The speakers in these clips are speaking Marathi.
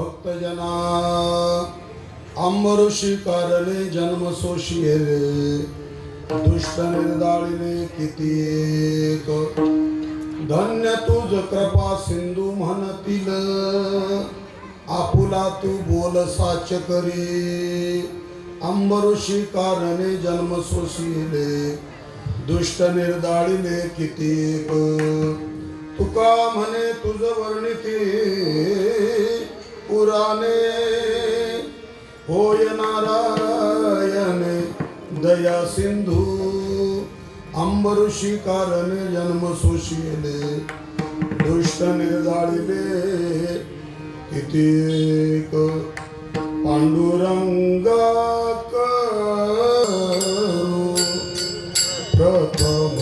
भक्तजना अंबऋषी कारणे जन्म सोशिले दुष्ट निर्दाळिले किती एक धन्य तुझ कृपा सिंधू म्हणतील आपुला तू बोल साच करी अंबऋषी कारणे जन्म सोशिले दुष्ट निर्दाळिले किती एक तुका म्हणे तुझ वर्णिती पुराणे होय नारायण दया सिंधू अंबऋषी कारणे जन्म सोशिले दुष्ट निर्दाळिले कितीक पांडुरंगा करू प्रथम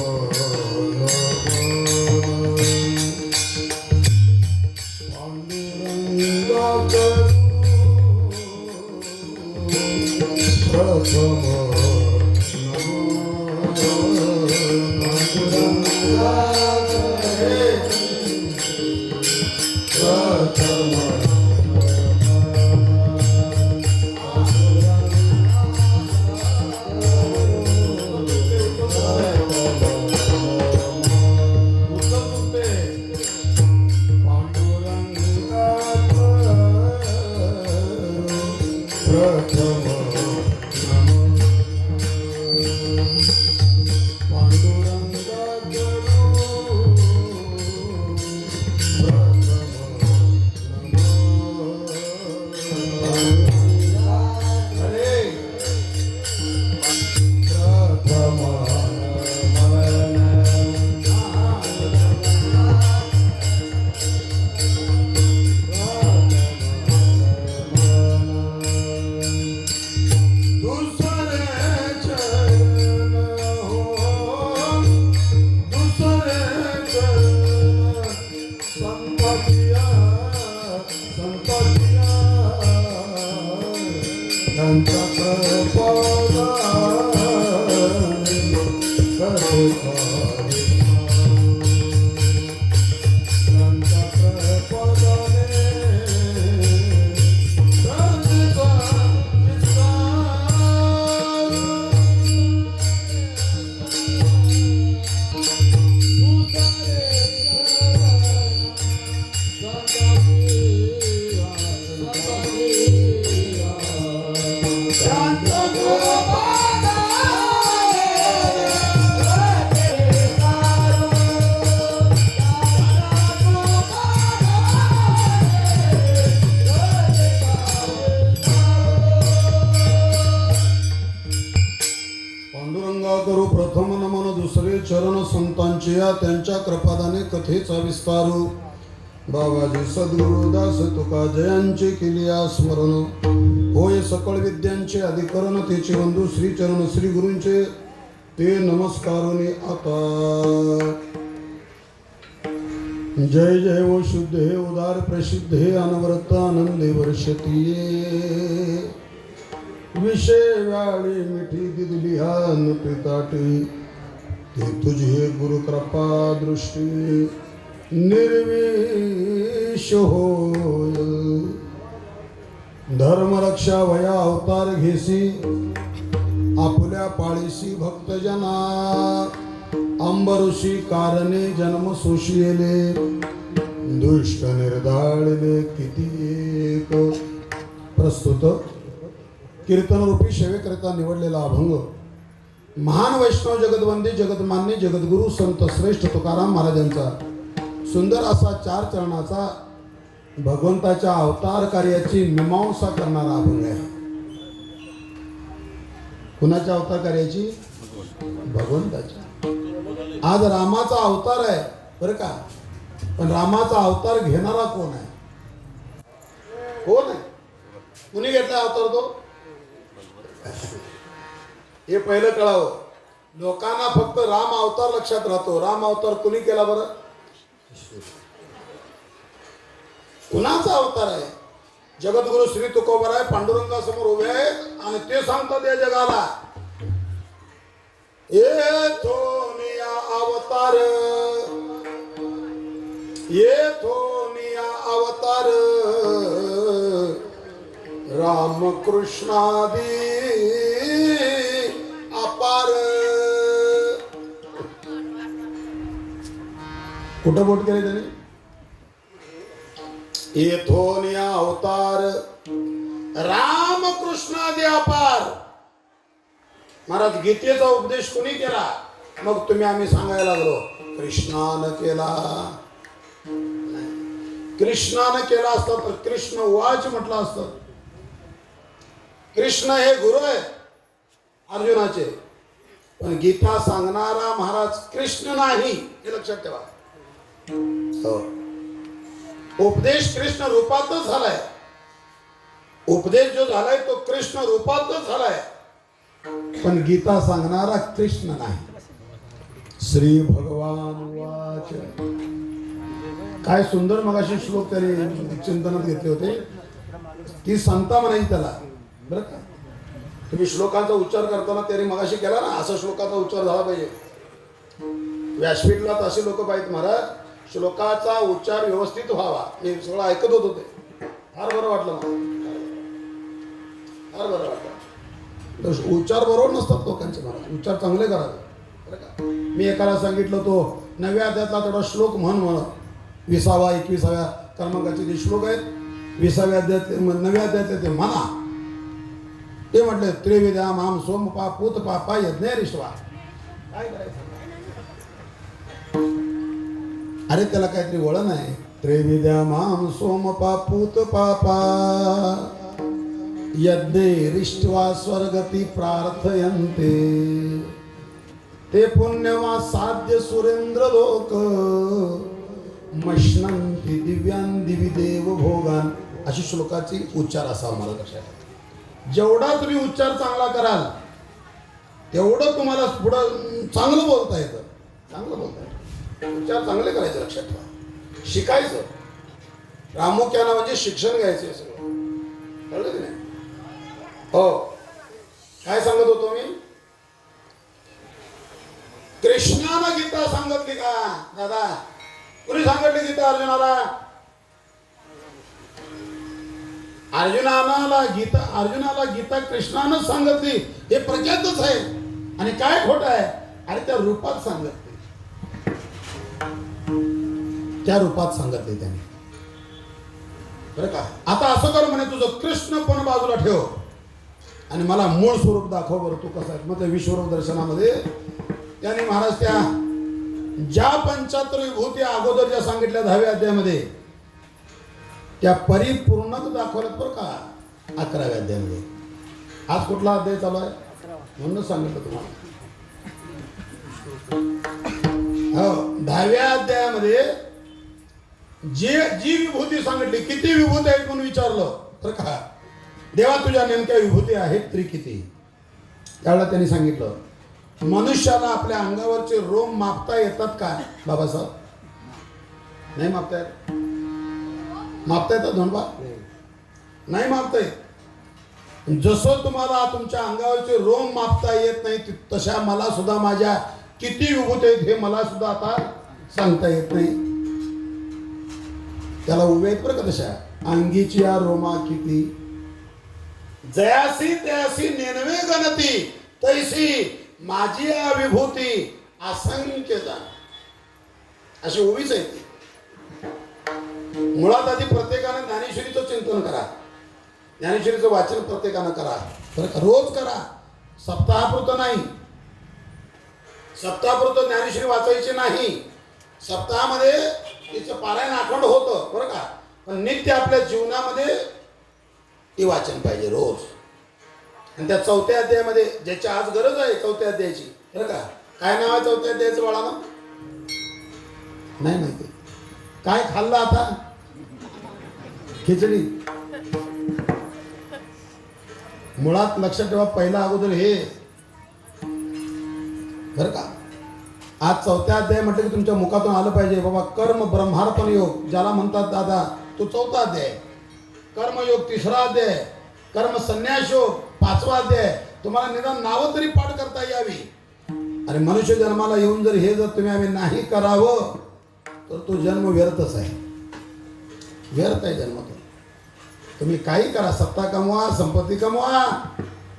करू प्रथम नमन दुसरे चरण संतांचे या त्यांच्या कृपादाने कथेचा विस्तारू बाबाजी सद्गुरुदास तुका जयांचे केली स्मरण होय सकळ विद्यांचे अधिकरण तेचे बंधू श्री चरण श्री गुरूंचे ते नमस्कारोनी आता जय जय वो शुद्ध हे उदार प्रसिद्ध हे अनवरत आनंदे वर्षती विषय व्याळी मिठी दिली हान पिताटी ते तुझी गुरु कृपा दृष्टी निर्विष होय धर्मरक्षा वया अवतार घेसी आपल्या पाळीसी भक्तजना अंबऋषी कारणे जन्म सोशिले दुष्ट निर्दाळले किती एक प्रस्तुत कीर्तन रूपी सेवेकरिता निवडलेला अभंग महान वैष्णव जगदवंदी जगदमान्य जगद्गुरु संत श्रेष्ठ तुकाराम महाराजांचा सुंदर असा 4 चरणाचा भगवंताच्या अवतार कार्याची मीमांसा करणारा अभंग आहे. कुणाच्या अवतार कार्याची? भगवंताच्या. आज रामाचा अवतार आहे बरं का, पण रामाचा अवतार घेणारा कोण आहे? कोण आहे? कुणी घेतला अवतार तो? हे पहिलं कळावं. लोकांना फक्त राम अवतार लक्षात राहतो. राम अवतार कुणी केला बरं? कुणाचा अवतार आहे? जगद्गुरु श्री तुकोबराय पांडुरंगासमोर उभे आहेत आणि ते सांगतात या जगाला, येथोनिया अवतार, येथोनिया अवतार राम कृष्णादी अपार. कुठं बोट केले त्याने? येथोन अवतार राम कृष्णादी अपार. महाराज गीतेचा उपदेश कोणी केला? मग तुम्ही आम्ही सांगायला लागलो कृष्णानं केला. कृष्णानं केला असता तर कृष्ण वाच म्हटलं असतं. कृष्ण हे गुरु आहे अर्जुनाचे, पण गीता सांगणारा महाराज कृष्ण नाही, हे लक्षात ठेवा. हो, उपदेश कृष्ण रूपातच झालाय. उपदेश जो झालाय तो कृष्ण रूपातच झालाय, पण गीता सांगणारा कृष्ण नाही. श्री भगवान वाच. काय सुंदर मगाशी श्लोक त्याने चिंतनात घेतले होते की संता म्हणायची त्याला. बरं का, तुम्ही श्लोकांचा उच्चार करताना त्याने मगाशी केला ना, असा श्लोकाचा उच्चार झाला पाहिजे. व्यासपीठला तसे लोक पाहिजेत महाराज, श्लोकाचा उच्चार व्यवस्थित व्हावा. हे सगळं ऐकत होत होते, फार बरं वाटलं मला, फार बरं वाटलं. उच्चार बरोबर नसतात लोकांचे महाराज, उच्चार चांगले करावे. बरं का, मी एकाला सांगितलं तो 9व्या अध्यायातला तेवढा श्लोक म्हण 20वा 21व्या क्रमांकाचे जे श्लोक आहेत 20व्या अध्यायातले 9व्या अध्यायातले ते म्हणा. ते म्हटले त्रिविद्या माम सोमपा पूत पापा यज्ञरिष्वा. काय करायचं? अरे त्याला काहीतरी वळण आहे. त्रिविद्या माम सोमपा पूत पापा यज्ञरिष्वा स्वर्गती प्रार्थयन्ते ते पुण्यवा साध्य सुरेंद्र लोक मश्नंती दिव्यान दिवी देव भोगान. अशी श्लोकाची उच्चार असावा मला लक्षात. जेवढा तुम्ही उच्चार चांगला कराल तेवढं तुम्हाला पुढं चांगलं बोलता येतं. चांगलं बोलता येतं, उच्चार चांगले करायचे. लक्षात ठेवा, शिकायचं प्रामुख्यानं म्हणजे शिक्षण घ्यायचं हे सगळं. कळलं की नाही? हो, काय सांगत होतो मी? कृष्णानं गीता सांगितली का दादा? कुणी सांगितली गीता अर्जुनाला? अर्जुनाला गीता कृष्णानं सांगितली हे प्रख्यातच आहे. आणि काय खोट आहे? अरे त्या रूपात सांगितली, त्या रूपात सांगितली त्याने. बरं का, आता असं कर म्हणे, तुझं कृष्ण पण बाजूला ठेव आणि मला मूळ स्वरूप दाखव बरं, तू कसं आहे. मग त्या विश्वरूप दर्शनामध्ये त्याने महाराज त्या ज्या 75 विभूती अगोदर ज्या सांगितल्या 10व्या अध्यायामध्ये त्या परिपूर्णच दाखवल्यात बरं का 11व्या अध्यायामध्ये. आज कुठला अध्याय चालू आहे म्हणून सांगितलं तुम्हाला. हो, 10व्या अध्यायामध्ये जी विभूती सांगितली, किती विभूती आहेत म्हणून विचारलं तर का देवा तुझ्या नेमक्या विभूती आहेत तरी किती? त्यावेळेला त्यांनी सांगितलं मनुष्याला आपल्या अंगावरचे रोम मापता येतात का बाबासाहेब? नाही मापता येत. मापता येतात धोंडबा? नाही मापता येत. जसं तुम्हाला तुमच्या अंगावरचे रोम मापता येत नाही तशा मला सुद्धा माझ्या किती विभूती आहेत हे मला सुद्धा आता सांगता येत नाही. त्याला उभे आहेत बरं का तशा. अंगीची या रोमा किती जयासी तयासी नेनवे गणती तैसी माझी या विभूती असंख्य जाण. अशी उभीच आहे ती. मुळात आधी प्रत्येकानं ज्ञानेश्वरीचं चिंतन करा, ज्ञानेश्वरीचं वाचन प्रत्येकानं करा. बरं का, रोज करा, सप्ताहापुरतं नाही. सप्ताहापुरतं ज्ञानेश्वरी वाचायची नाही. सप्ताहामध्ये तिचं पारायण अखंड होतं बरं का, पण नित्य आपल्या जीवनामध्ये ती वाचन पाहिजे रोज. आणि त्या 4थ्या अध्यायामध्ये ज्याची आज गरज आहे 4थ्या अध्यायाची बरं का, काय नाव आहे 4थ्या अध्यायाचं बाळानं? नाही माहिती. काय खाल्लं आता? खिचडी. मुळात लक्षात ठेवा, पहिला अगोदर हे बरं का. आज 4थ्या अध्याय म्हटलं की तुमच्या मुखातून आलं पाहिजे बाबा कर्म ब्रह्मार्पण योग ज्याला म्हणतात दादा, तो 4था अध्याय. कर्मयोग 3रा अध्याय, कर्म संन्यास योग 5वा अध्याय. तुम्हाला निदान नावं तरी पाठ करता यावी. आणि मनुष्य जन्माला येऊन जर हे जर तुम्ही आम्ही नाही करावं तर तो जन्म व्यर्थच आहे. व्यर्थ आहे जन्म तो. तुम्ही काही करा, सत्ता कमवा, संपत्ती कमवा,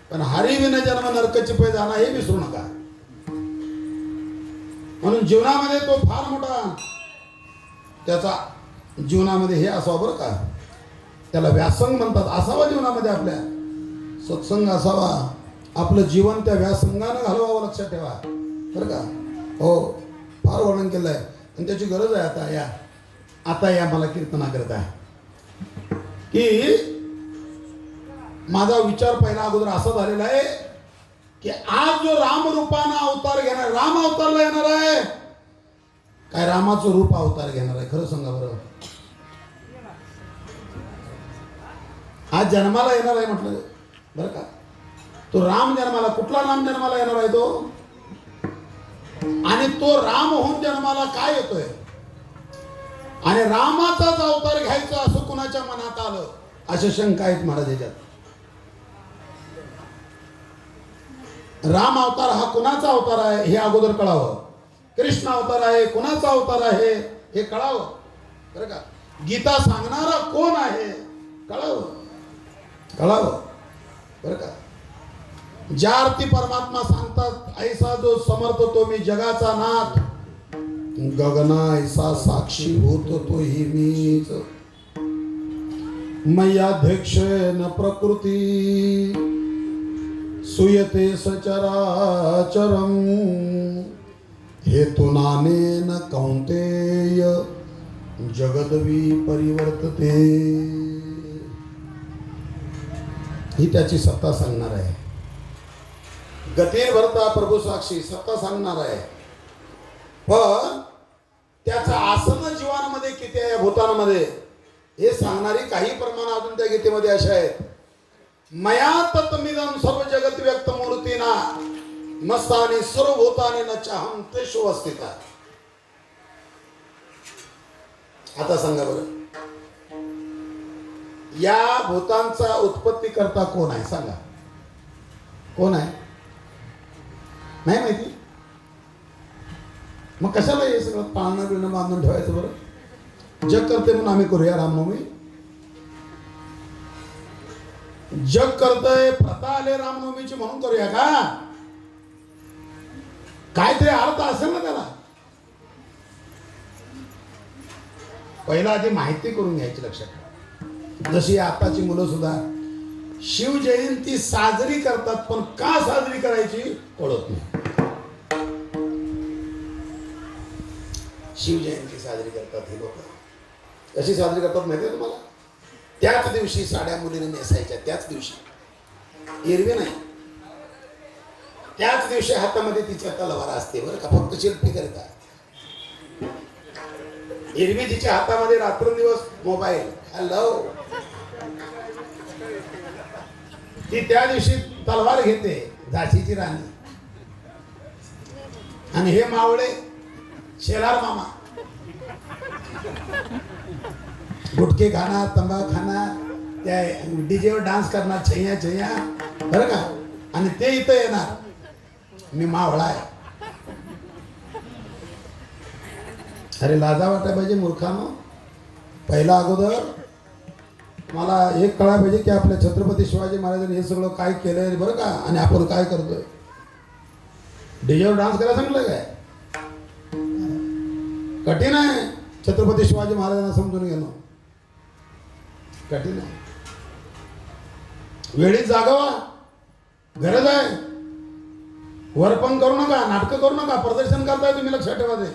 पण हरी विना जन्म नरकाची पै जाणं हे विसरू नका. म्हणून जीवनामध्ये तो फार मोठा त्याचा जीवनामध्ये हे असावं बरं का, त्याला व्यासंग म्हणतात, असावा जीवनामध्ये आपल्या सत्संग असावा. आपलं जीवन त्या व्यासंगानं घालवावं, लक्षात ठेवा बरं का. हो, फार वर्णन केलं आहे आणि त्याची गरज आहे. आता या मला कीर्तना करत आहे की माझा विचार पहिला अगोदर असा झालेला आहे की आज जो रामरूपानं अवतार घेणार, राम अवतारला येणार आहे काय, रामाचं रूप अवतार घेणार आहे, खरं सांगा बरं. आज जन्माला येणार आहे म्हटलं बरं का. तो राम जन्माला, कुठला राम जन्माला येणार आहे तो, आणि तो राम होऊन जन्माला काय येतोय, आणि रामाचाच अवतार घ्यायचा असं कुणाच्या मनात आलं, अशा शंका आहेत महाराज याच्यात. राम अवतार हा कुणाचा अवतार आहे हे अगोदर कळावं. कृष्ण अवतार आहे कुणाचा अवतार आहे हे कळावं बरं का. गीता सांगणारा कोण आहे कळावं बरं का. ज्या अर्थी परमात्मा सांगतात, ऐसा जो समर्थ तो मी जगाचा नाथ, गगना ऐसा साक्षी होतो तो ही मीच, मय्याध्यक्ष न प्रकृती सुयते सचराचरम, हेतुनानेन कौंतेय जगदवी परिवर्तते. ही त्याची सत्ता सांगणार आहे. गतीर भरता प्रभू साक्षी सत्ता सांगणार आहे. पण त्याचं आसन जीवनामध्ये किती आहे, भूतानामध्ये, हे सांगणारी काही प्रमाण अजून त्या गीतेमध्ये अशा आहेत. मया तत्मिदं सर्व जगत व्यक्त मूर्तीना मस्तानी सर्व भूतानी न चाहम तेषु अवस्थिता. आता सांगा बरं, या भूतांचा उत्पत्ती करता कोण आहे सांगा, कोण आहे, नाही माहिती. मग कशाला हे सगळं पाळणं बिळणं बांधून ठेवायचं बरं. जग करते म्हणून आम्ही करूया रामनवमी. जग करतंय, प्रथा आले रामनवमीची म्हणून करूया का, काहीतरी अर्थ असेल ना त्याला. पहिला आधी माहिती करून घ्यायची, लक्षात ठेवा. जशी आताची मुलं सुद्धा शिवजयंती साजरी करतात, पण का साजरी करायची कळत नाही. शिवजयंती साजरी करतात ही लोक, कशी साजरी करतात माहिती आहे तुम्हाला. त्याच दिवशी साड्या मुलीने नेसायच्या, त्याच दिवशी, एरवी नाही. त्याच दिवशी हातामध्ये तिच्या तलवार असते बरं का, फक्त शिल्पी करता. एरवी तिच्या हातामध्ये रात्रंदिवस मोबाईल, हॅलो, ती त्या दिवशी तलवार घेते, झाशीची राणी. आणि हे मावळे शेलार मामा गुटखे खाणार, तंबाखू खाणार, त्या डीजेवर डान्स करणार, छैया छैया बरं का. आणि ते इथं येणार, मी मावळा आहे. अरे लाजा वाटायला पाहिजे मूर्खानो. पहिला अगोदर मला एक कळायला पाहिजे की आपल्या छत्रपती शिवाजी महाराजांनी हे सगळं काय केलंय बरं का, आणि आपण काय करतोय. डीजेवर डान्स करायला सांगितलं काय, कठीण आहे. छत्रपती शिवाजी महाराजांना समजून घेणं कठीण आहे. वेळीच जागावा, गरज आहे. वरपण करू नका, नाटकं करू नका, प्रदर्शन करताय तुम्ही, लक्षात ठेवा. ते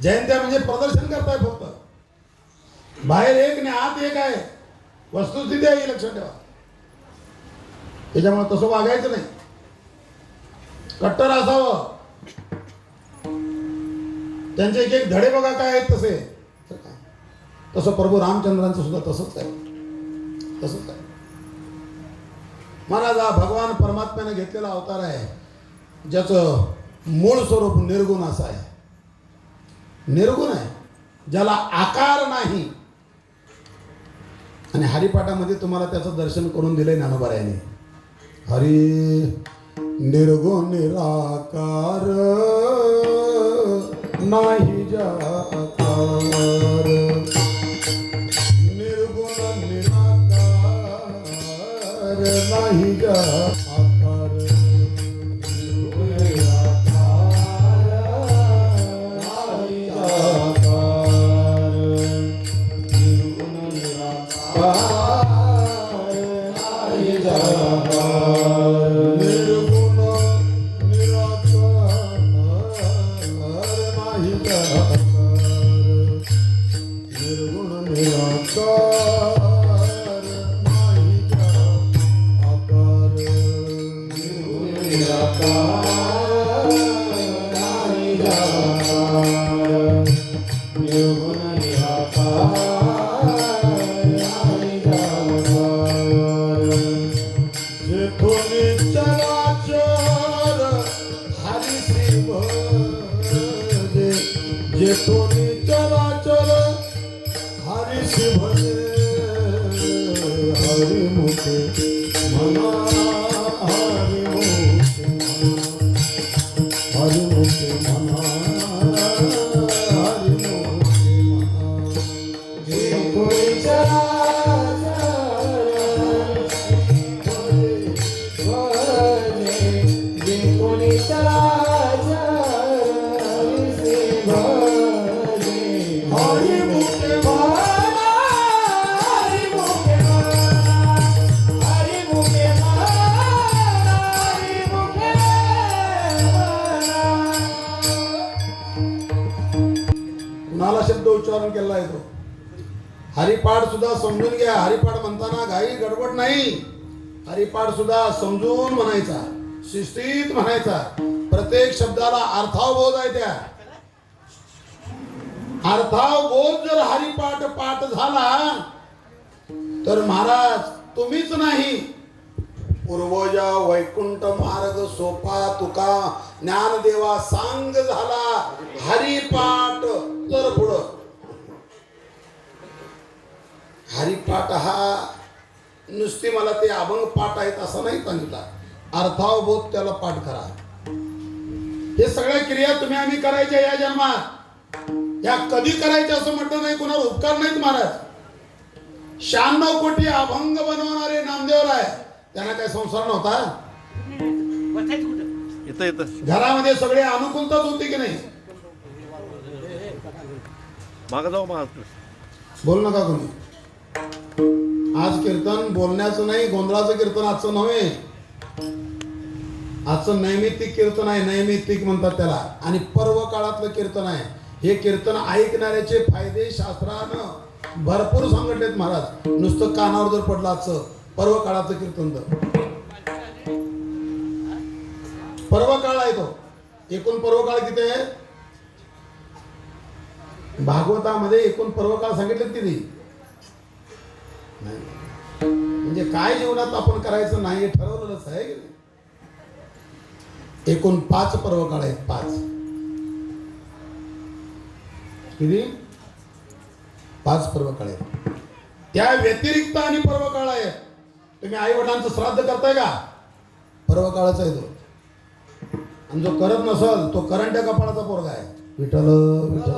जयंत्या म्हणजे प्रदर्शन करताय फक्त. बाहेर एक आणि आत एक आहे, वस्तुस्थिती आहे, लक्षात ठेवा. त्याच्यामुळे तसं वागायचं नाही, कट्टर असावं. त्यांचे एक एक धडे बघा काय आहेत तसे. तसं प्रभू रामचंद्रांचं सुद्धा तसंच आहे, तसंच आहे. महाराज हा भगवान परमात्म्याने घेतलेला अवतार आहे, ज्याचं मूळ स्वरूप निर्गुण असं आहे. निर्गुण आहे, ज्याला आकार नाही. आणि हरिपाठामध्ये तुम्हाला त्याचं दर्शन करून दिलंय ज्ञानोबारायांनी. हरी निर्गुण निराकार नाही जाकार, निर्गुण निराकार नाही जा आकार जेतोनी चराचर हरिसी भजे हरिमुखे मना हरिमुखे मना हरिमुखे मना जेतोनी शब्द उच्चारण केला आहे तो हरिपाठ सुद्धा समजून घ्या. हरिपाठ म्हणताना घाई गडबड नाही. हरिपाठ सुद्धा समजून म्हणायचा, शिस्तीत म्हणायचा. प्रत्येक शब्दाला अर्थावबोध आहे. त्या अर्थावबोध जर हरिपाठ पाठ झाला तर महाराज तुम्हीच नाही, पूर्वजा वैकुंठ मार्ग सोपा तुका ज्ञानदेवा सांग झाला हरिपाठ. तर पुढं हरिपाठ हा नुसती मला ते अभंग पाठ आहेत असं नाही सांगितलं. अर्थावबोध त्याला पाठ करा. हे सगळ्या क्रिया तुम्ही आम्ही करायच्या या जन्मात. या कधी करायच्या असं म्हटलं नाही. कोणावर उपकार नाहीत महाराज. 96 कोटी अभंग बनवणारे नामदेव आहे. त्यांना काय संसार नव्हता. घरामध्ये सगळे अनुकूलताच होती की नाही. मागं जाऊ बोल नका कोणी. आज कीर्तन बोलण्याचं नाही, गोंधळाचं कीर्तन आजचं नव्हे. आजचं नैमित्तिक कीर्तन आहे. नैमित्तिक म्हणतात त्याला. आणि पर्व काळातलं कीर्तन आहे. हे कीर्तन ऐकणाऱ्याचे फायदे शास्त्रानं भरपूर सांगितलेत महाराज. नुसतं कानावर जर पडलं आजचं पर्व काळाचं कीर्तन तर पर्व काळ आहे तो. एकूण पर्व काळ किती आहे भागवतामध्ये? एकूण पर्व काळ सांगितलेत किती? म्हणजे काय जीवनात आपण करायचं नाही हे ठरवलेलंच आहे की नाही. एकूण 5 पर्व काळ आहेत. 5 किती? 5 पर्व काळ आहेत. त्या व्यतिरिक्त आणि पर्व काळ आहे. तुम्ही आई वडिलांचं श्राद्ध करताय का? पर्व काळाचा आहे तो. आणि जो करत नसल तो करंट्या कपाळाचा पोरगा आहे. विठ्ठल विठ्ठल.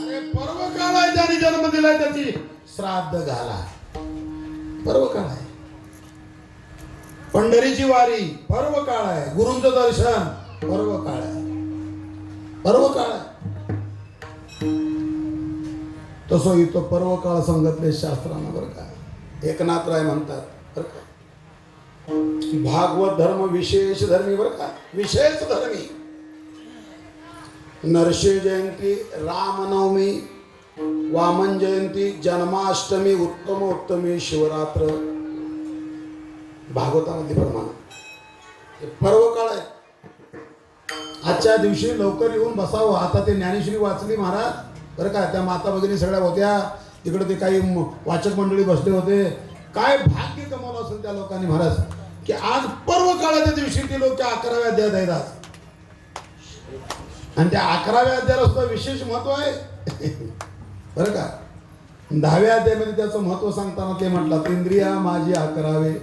अरे पर्व काळ आहे. ज्याने जन्म दिलाय त्याची श्राद्ध घाला. पर्व काळ आहे. पंढरीची वारी पर्व काळ आहे. गुरूंचं दर्शन पर्व काळ आहे. पर्व काळ आहे. तसं इथं पर्व काळ सांगितले शास्त्रानं बरं का. एकनाथराय म्हणतात बरं का, भागवत धर्म विशेष धर्मी बरं का. विशेष धर्मी. नरसिंह जयंती, रामनवमी, वामन जयंती, जन्माष्टमी, उत्तमोत्तमी, शिवरात्र भागवतामध्ये प्रमाण. पर्व काळ आहे. आजच्या दिवशी लवकर येऊन बसावं. आता ते ज्ञानेश्वरी वाचली महाराज बरं का. त्या माता भगिनी सगळ्या होत्या तिकडे. ते काही वाचक मंडळी बसले होते. काय भाग्य कमावलं असेल त्या लोकांनी महाराज की आज पर्व काळाच्या दिवशी ते लोक त्या 11व्या अध्यायात आहेत आज. आणि त्या 11व्या अध्यायाला सुद्धा विशेष महत्व आहे बरं का. 10व्या अध्यायामध्ये त्याचं महत्व सांगताना ते म्हटलं इंद्रिया माझी 11वे.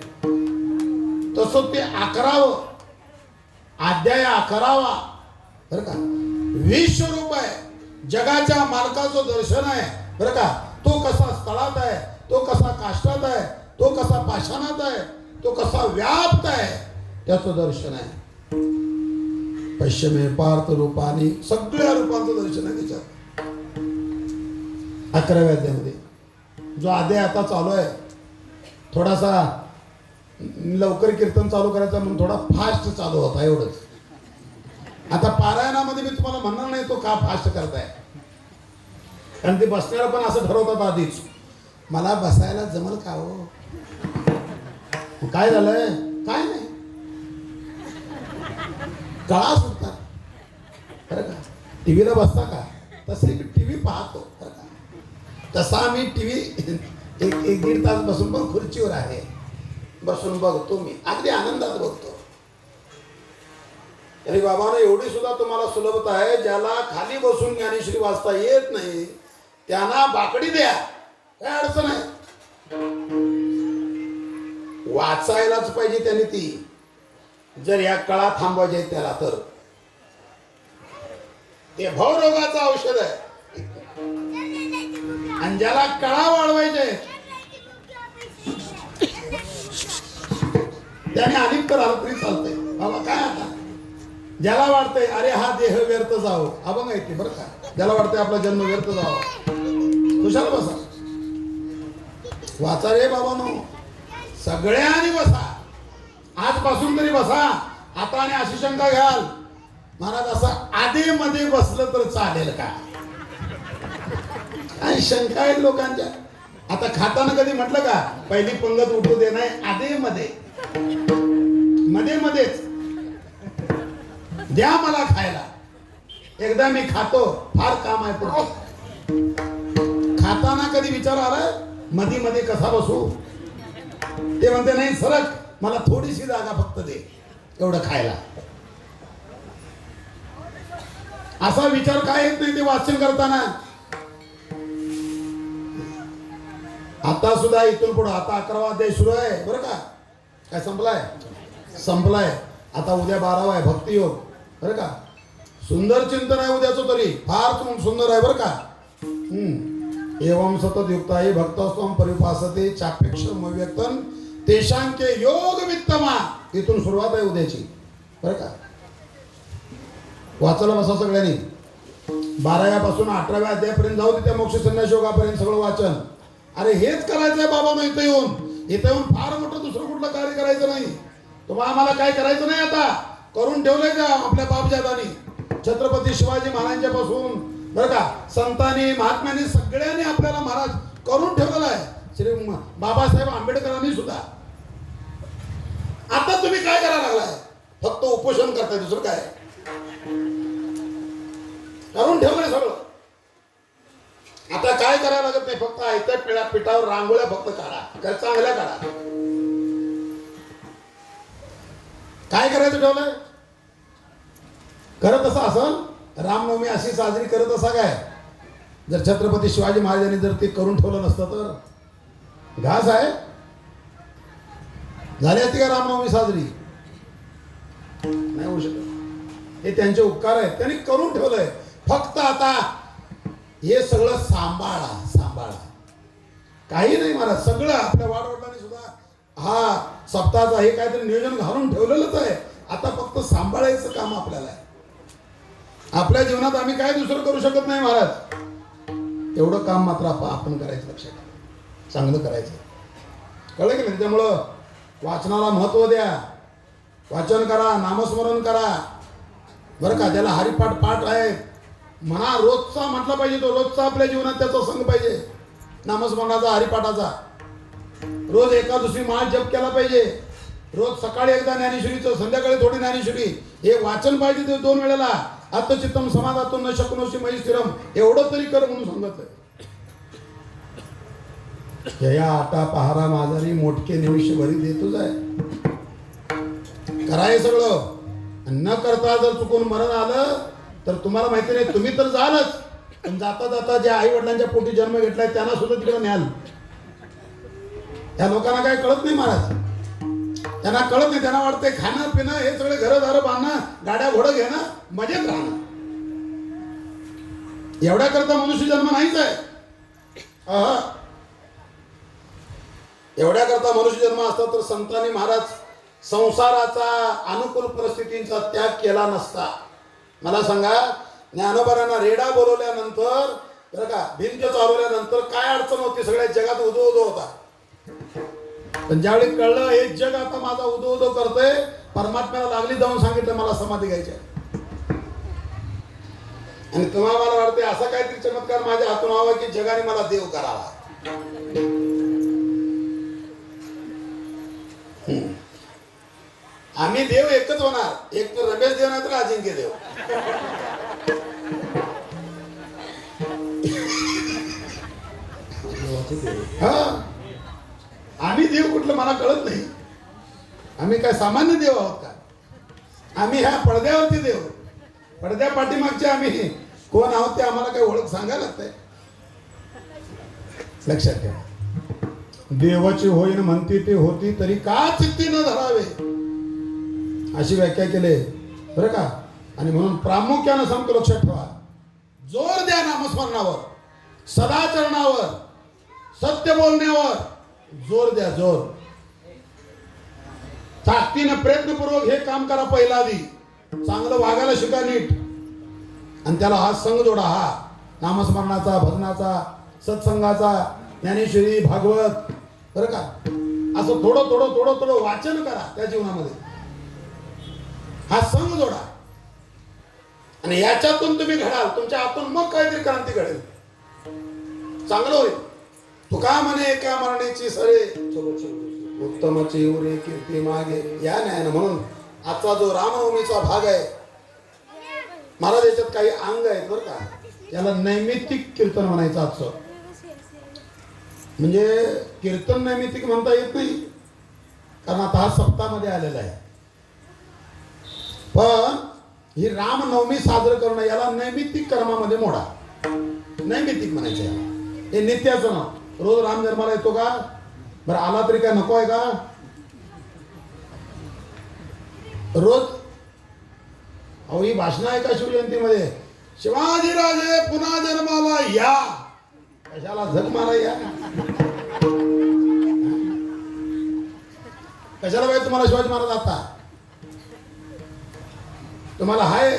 तसं ते 11वं अध्याय 11वा बरं का. विश्वरूप आहे, जगाच्या मालकाचं दर्शन आहे बरं का. तो कसा स्थळात आहे, तो कसा काष्टात आहे, तो कसा पाषाणात आहे, तो कसा व्याप्त आहे, त्याचं दर्शन आहे. पश्चिमे पार्थ रूपाने, सगळ्या रूपांचं दर्शन आहे त्याच्यात. 11व्या अध्यायामध्ये जो अध्याय आता चालू आहे, थोडासा लवकर कीर्तन चालू करायचा म्हणून थोडा फास्ट चालू होता एवढंच. आता पारायणामध्ये मी तुम्हाला म्हणणार नाही तो का फास्ट करताय, कारण ते बसण्याला पण असं ठरवतात आधीच, मला बसायला जमल का हो. काय झालंय, काय नाही, कळा सुटतात बरं का. टीव्हीला बसता का, तसे मी टीव्ही पाहतो बरं का. तसा मी टीव्ही एक 1-1.5 तास बसून पण खुर्चीवर आहे, बसून बघतो मी, अगदी आनंदात बघतो. आणि बाबांनो एवढी सुद्धा तुम्हाला सुलभता आहे, ज्याला खाली बसून ज्ञानेश्वरी वाचता येत नाही त्यांना बाकडी द्या, काय अडचण आहे. वाचायलाच पाहिजे त्यांनी ती, जर या कळा थांबवायचे त्याला तर. ते भवरोगाचं औषध आहे. आणि ज्याला कळा वाढवायचे त्याने अनेक तर आलं तरी चालतंय बाबा. काय आता ज्याला वाटतंय अरे हा देह व्यर्थ जावं, अभंग येते बरं का, ज्याला वाटतंय आपला जन्म व्यर्थ जावा, खुशाल बसा, वाचा रे बाबांनो, सगळ्यांनी बसा, आजपासून तरी बसा. आता आणि अशी शंका घ्याल महाराज असं आधी मध्ये बसलं तर चालेल का, काय शंका आहेत लोकांच्या. आता खाताना कधी म्हटलं का पहिली पंगत उठू दे, नाही, आधी मध्ये, मध्ये मध्येच द्या मला खायला, एकदा मी खातो, फार काम आहे पुढे. खाताना कधी विचार आलाय मध्ये मध्ये कसा बसू. ते म्हणते नाही सरक, मला थोडीशी जागा फक्त दे एवढं खायला. असा विचार काय येत नाही ते वाचन करताना. आता सुद्धा इथून पुढे आता 11वा अध्याय सुरू आहे बरं का. काय संपलाय. आता उद्या 12वा आहे भक्तियोग बरं का. सुंदर चिंतन आहे उद्याचं, तरी फार सुंदर आहे बरं का. एवं सतत युक्ताये भक्तस्त्वं परिपासते चापेक्षम व्यक्तन तेषांके योग वित्तमा. इथून सुरुवात आहे उद्याची बरं का. वाचायला बसा सगळ्यांनी. 12व्या पासून 18व्या अध्यायापर्यंत जाऊ दे, त्या मोक्ष संन्यास योगापर्यंत सगळं वाचन. अरे हेच करायचंय बाबा. इथं येऊन फार मोठं दुसरं कुठलं कार्य करायचं नाही. तुम्हाला आम्हाला काय करायचं नाही, आता करून ठेवलंय का आपल्या बापजादानी, छत्रपती शिवाजी महाराजांच्या पासून बरं का, संतांनी महात्म्यांनी सगळ्यांनी आपल्याला महाराज करून ठेवलेला आहे. श्री बाबासाहेब आंबेडकरांनी सुद्धा. आता तुम्ही काय करायला लागलाय, फक्त उपोषण करताय, दुसरं काय करून ठेवलंय सगळं. आता काय करायला लागत नाही, फक्त आयत्या पिठावर रांगोळ्या फक्त काढा, काय चांगल्या काढा. काय करायचं ठेवलंय. करत असं असल रामनवमी अशी साजरी करत असा काय, जर छत्रपती शिवाजी महाराजांनी जर ते करून ठेवलं नसतं तर घास आहे झाली असती का रामनवमी साजरी, नाही होऊ शकत. हे त्यांचे उपकार आहेत, त्यांनी करून ठेवलंय. फक्त आता हे सगळं सांभाळा. काही नाही महाराज, सगळं आपल्या वाडवडिलांनी सुद्धा हा सप्ताहाचा हे काहीतरी नियोजन घालून ठेवलेलंच आहे. आता फक्त सांभाळायचं काम आपल्याला आहे. आपल्या जीवनात आम्ही काय दुसरं करू शकत नाही महाराज. एवढं काम मात्र आपण करायचं, लक्षात चांगलं करायचं, कळलं की नाही. त्यामुळं वाचनाला महत्व द्या, वाचन करा, नामस्मरण करा बरं का. ज्याला पाठ आहे म्हणा, रोजचा म्हटला पाहिजे, तो रोजचा आपल्या जीवनात त्याचा संग पाहिजे. नामस्मरणाचा, हरिपाठाचा, रोज एका दुसरी माळ जप केला पाहिजे. रोज सकाळी एकदा ज्ञानेश्वरीचं, संध्याकाळी थोडी ज्ञानेश्वरी, हे वाचन पाहिजे. ते 2 वेळेला आत्मचित्तम समाधातून न शक्नोषी मयी स्थिरम, एवढं तरी कर म्हणून सांगितलंय. जया आटा पहारा माझारी मोठके निमिष भरी देतोच आहे. कराय सगळं. न करता जर चुकून मरण आलं तर तुम्हाला माहिती नाही, तुम्ही तर जालच, पण जाता जाता जे आई वडिलांच्या पोटी जन्म घेतलाय त्यांना सुद्धा तिकडे न्याल. त्या लोकांना काय कळत नाही महाराज. त्यांना कळत नाही, त्यांना वाटतंय खाणं पिणं हे सगळे घरदार बांधणं, गाड्या घोडं घेणं, मजेत राहणं. एवढ्या करता मनुष्य जन्म नाहीच आहे. एवढ्या करता मनुष्य जन्म असता तर संतांनी महाराज संसाराचा अनुकूल परिस्थितींचा त्याग केला नसता. मला सांगा, ज्ञानोबांना रेडा बोलवल्यानंतर बरं का, भिंत चालवल्यानंतर काय अडचण होती? सगळ्या जगात उदो उदो होता. पण ज्यावेळी कळलं हे जग आता माझा उदो उदो करतोय, परमात्म्याला लागली जाऊन सांगितलं मला समाधी घ्यायची आहे. आणि तुम्हाला मला वाटते असा काहीतरी चमत्कार माझ्या हातून व्हावा की जगाने मला देव करावा. आम्ही देव एकच होणार, एक तर रमेश देव नाही तर अजिंक्य देव. हा, आम्ही देव कुठलं मला कळत नाही. आम्ही काय सामान्य देव आहोत का? आम्ही ह्या पडद्यावरचे देव, पडद्या पाठीमागचे आम्ही कोण आहोत ते आम्हाला काही ओळख सांगायला लागतंय. लक्षात घ्या, देवाची होईन म्हणती ते होती तरी का चित्ती न धरावे, अशी व्याख्या केली बरं का. आणि म्हणून प्रामुख्यानं सांगतो, लक्षात ठेवा, जोर द्या नामस्मरणावर, सदाचरणावर, सत्य बोलण्यावर जोर द्या. जोर ताकदीनं प्रयत्नपूर्वक हे काम करा. पहिला आधी चांगलं वागायला शिका नीट, आणि त्याला हा संघ जोडा, हा नामस्मरणाचा, भजनाचा, सत्संगाचा, ज्ञानेश्वरी, भागवत बरं का. असं थोडं थोडं थोडं थोडं वाचन करा त्या जीवनामध्ये, हा संघ जोडा. आणि याच्यातून तुम्ही घडाल, तुमच्या आतून मग काहीतरी क्रांती घडेल, चांगलं होईल. तुका म्हणे एका मरणेची सरे, उत्तमाची उरे कीर्ती मागे, या न्यायानं. म्हणून आजचा जो रामनवमीचा भाग आहे महाराज, याच्यात काही अंग आहेत बरं का, त्याला नैमित्तिक कीर्तन म्हणायचं. आजचं म्हणजे कीर्तन नैमित्तिक म्हणता येत नाही, कारण आता हा सप्ताहामध्ये आलेला आहे. पण ही रामनवमी साजरं करणं, याला नैमित्तिक कर्मामध्ये मोडा. नैमित्तिक म्हणायचं याला. हे नित्याचं नाव. रोज राम जन्माला येतो का? बरं आला तरी काय नको आहे का? रोज अहो ही भाषण आहे का शिवजयंतीमध्ये? शिवाजी राजे पुन्हा जन्माला या, कशाला झक मारा या? कशाला पाहिजे तुम्हाला शिवाजी महाराज? आता तुम्हाला हाय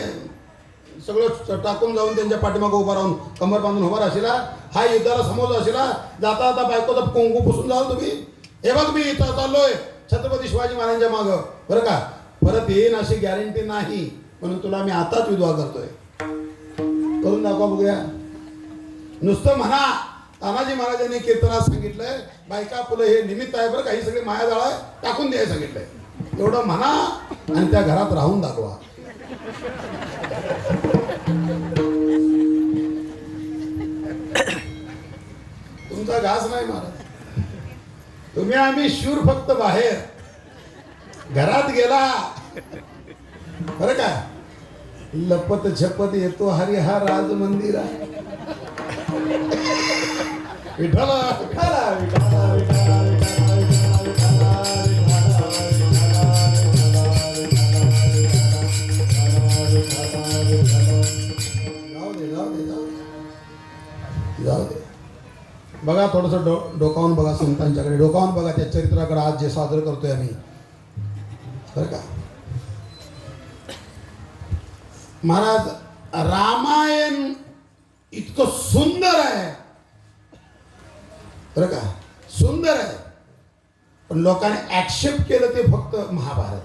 सगळं टाकून जाऊन त्यांच्या पाठीमागं उभा राहून कंबर बांधून उभा राहशीला, हा युद्धाला समोर जाशीला, जाता जाता बायकोचा कुंकू पुसून जाल तुम्ही. हे बघ मी इथं चाललोय छत्रपती शिवाजी महाराजांच्या मागं बरं का, परत येईन अशी गॅरंटी नाही, म्हणून तुला मी आताच विधवा करतोय. करून दाखवा बघूया. नुसतं म्हणा, तानाजी महाराजांनी कीर्तनात सांगितलंय बायका फुलं हे निमित्त आहे बरं का, ही सगळी मायाजाळ आहे, टाकून द्यायला सांगितलंय. एवढं म्हणा आणि त्या घरात राहून दाखवा. तुमचा घास नाही महाराज. तुम्ही आम्ही शूर फक्त बाहेर, घरात गेला बरं का, लपत झपत येतो हरी हा राज मंदिरा. विठ्ठला विठ्ठला विठ्ठला विठ्ठला जाऊ दे. बघा थोडंसं डोकावून बघा, संतांच्याकडे डोकावून बघा, त्या चरित्राकडे आज जे सादर करतोय आम्ही बरं का. महाराज रामायण इतकं सुंदर आहे बरं का, सुंदर आहे, पण लोकांनी ऍक्सेप्ट केलं ते फक्त महाभारत.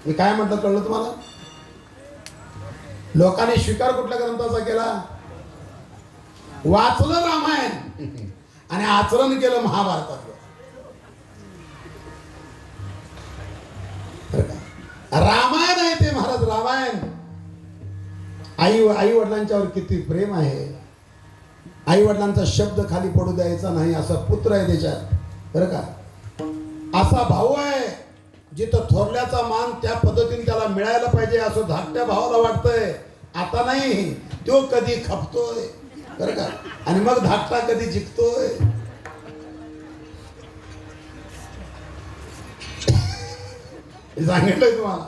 मी काय म्हटलं कळलं तुम्हाला? लोकांनी स्वीकार कुठल्या ग्रंथाचा केला? वाचलं रामायण आणि आचरण केलं महाभारतातलं. रामायण आहे ते महाराज, रामायण. आई वडिलांच्यावर किती प्रेम आहे, आई वडिलांचा शब्द खाली पडू द्यायचा नाही असा पुत्र आहे त्याच्यात बरं का. असा भाऊ आहे जिथं थोरल्याचा मान त्या पद्धतीने त्याला मिळायला पाहिजे असं धाकट्या भावाला वाटतंय. आता नाही, तो कधी खपतोय बरं का, आणि मग धाकटा कधी जिंकतोय. सांगितलंय तुम्हाला.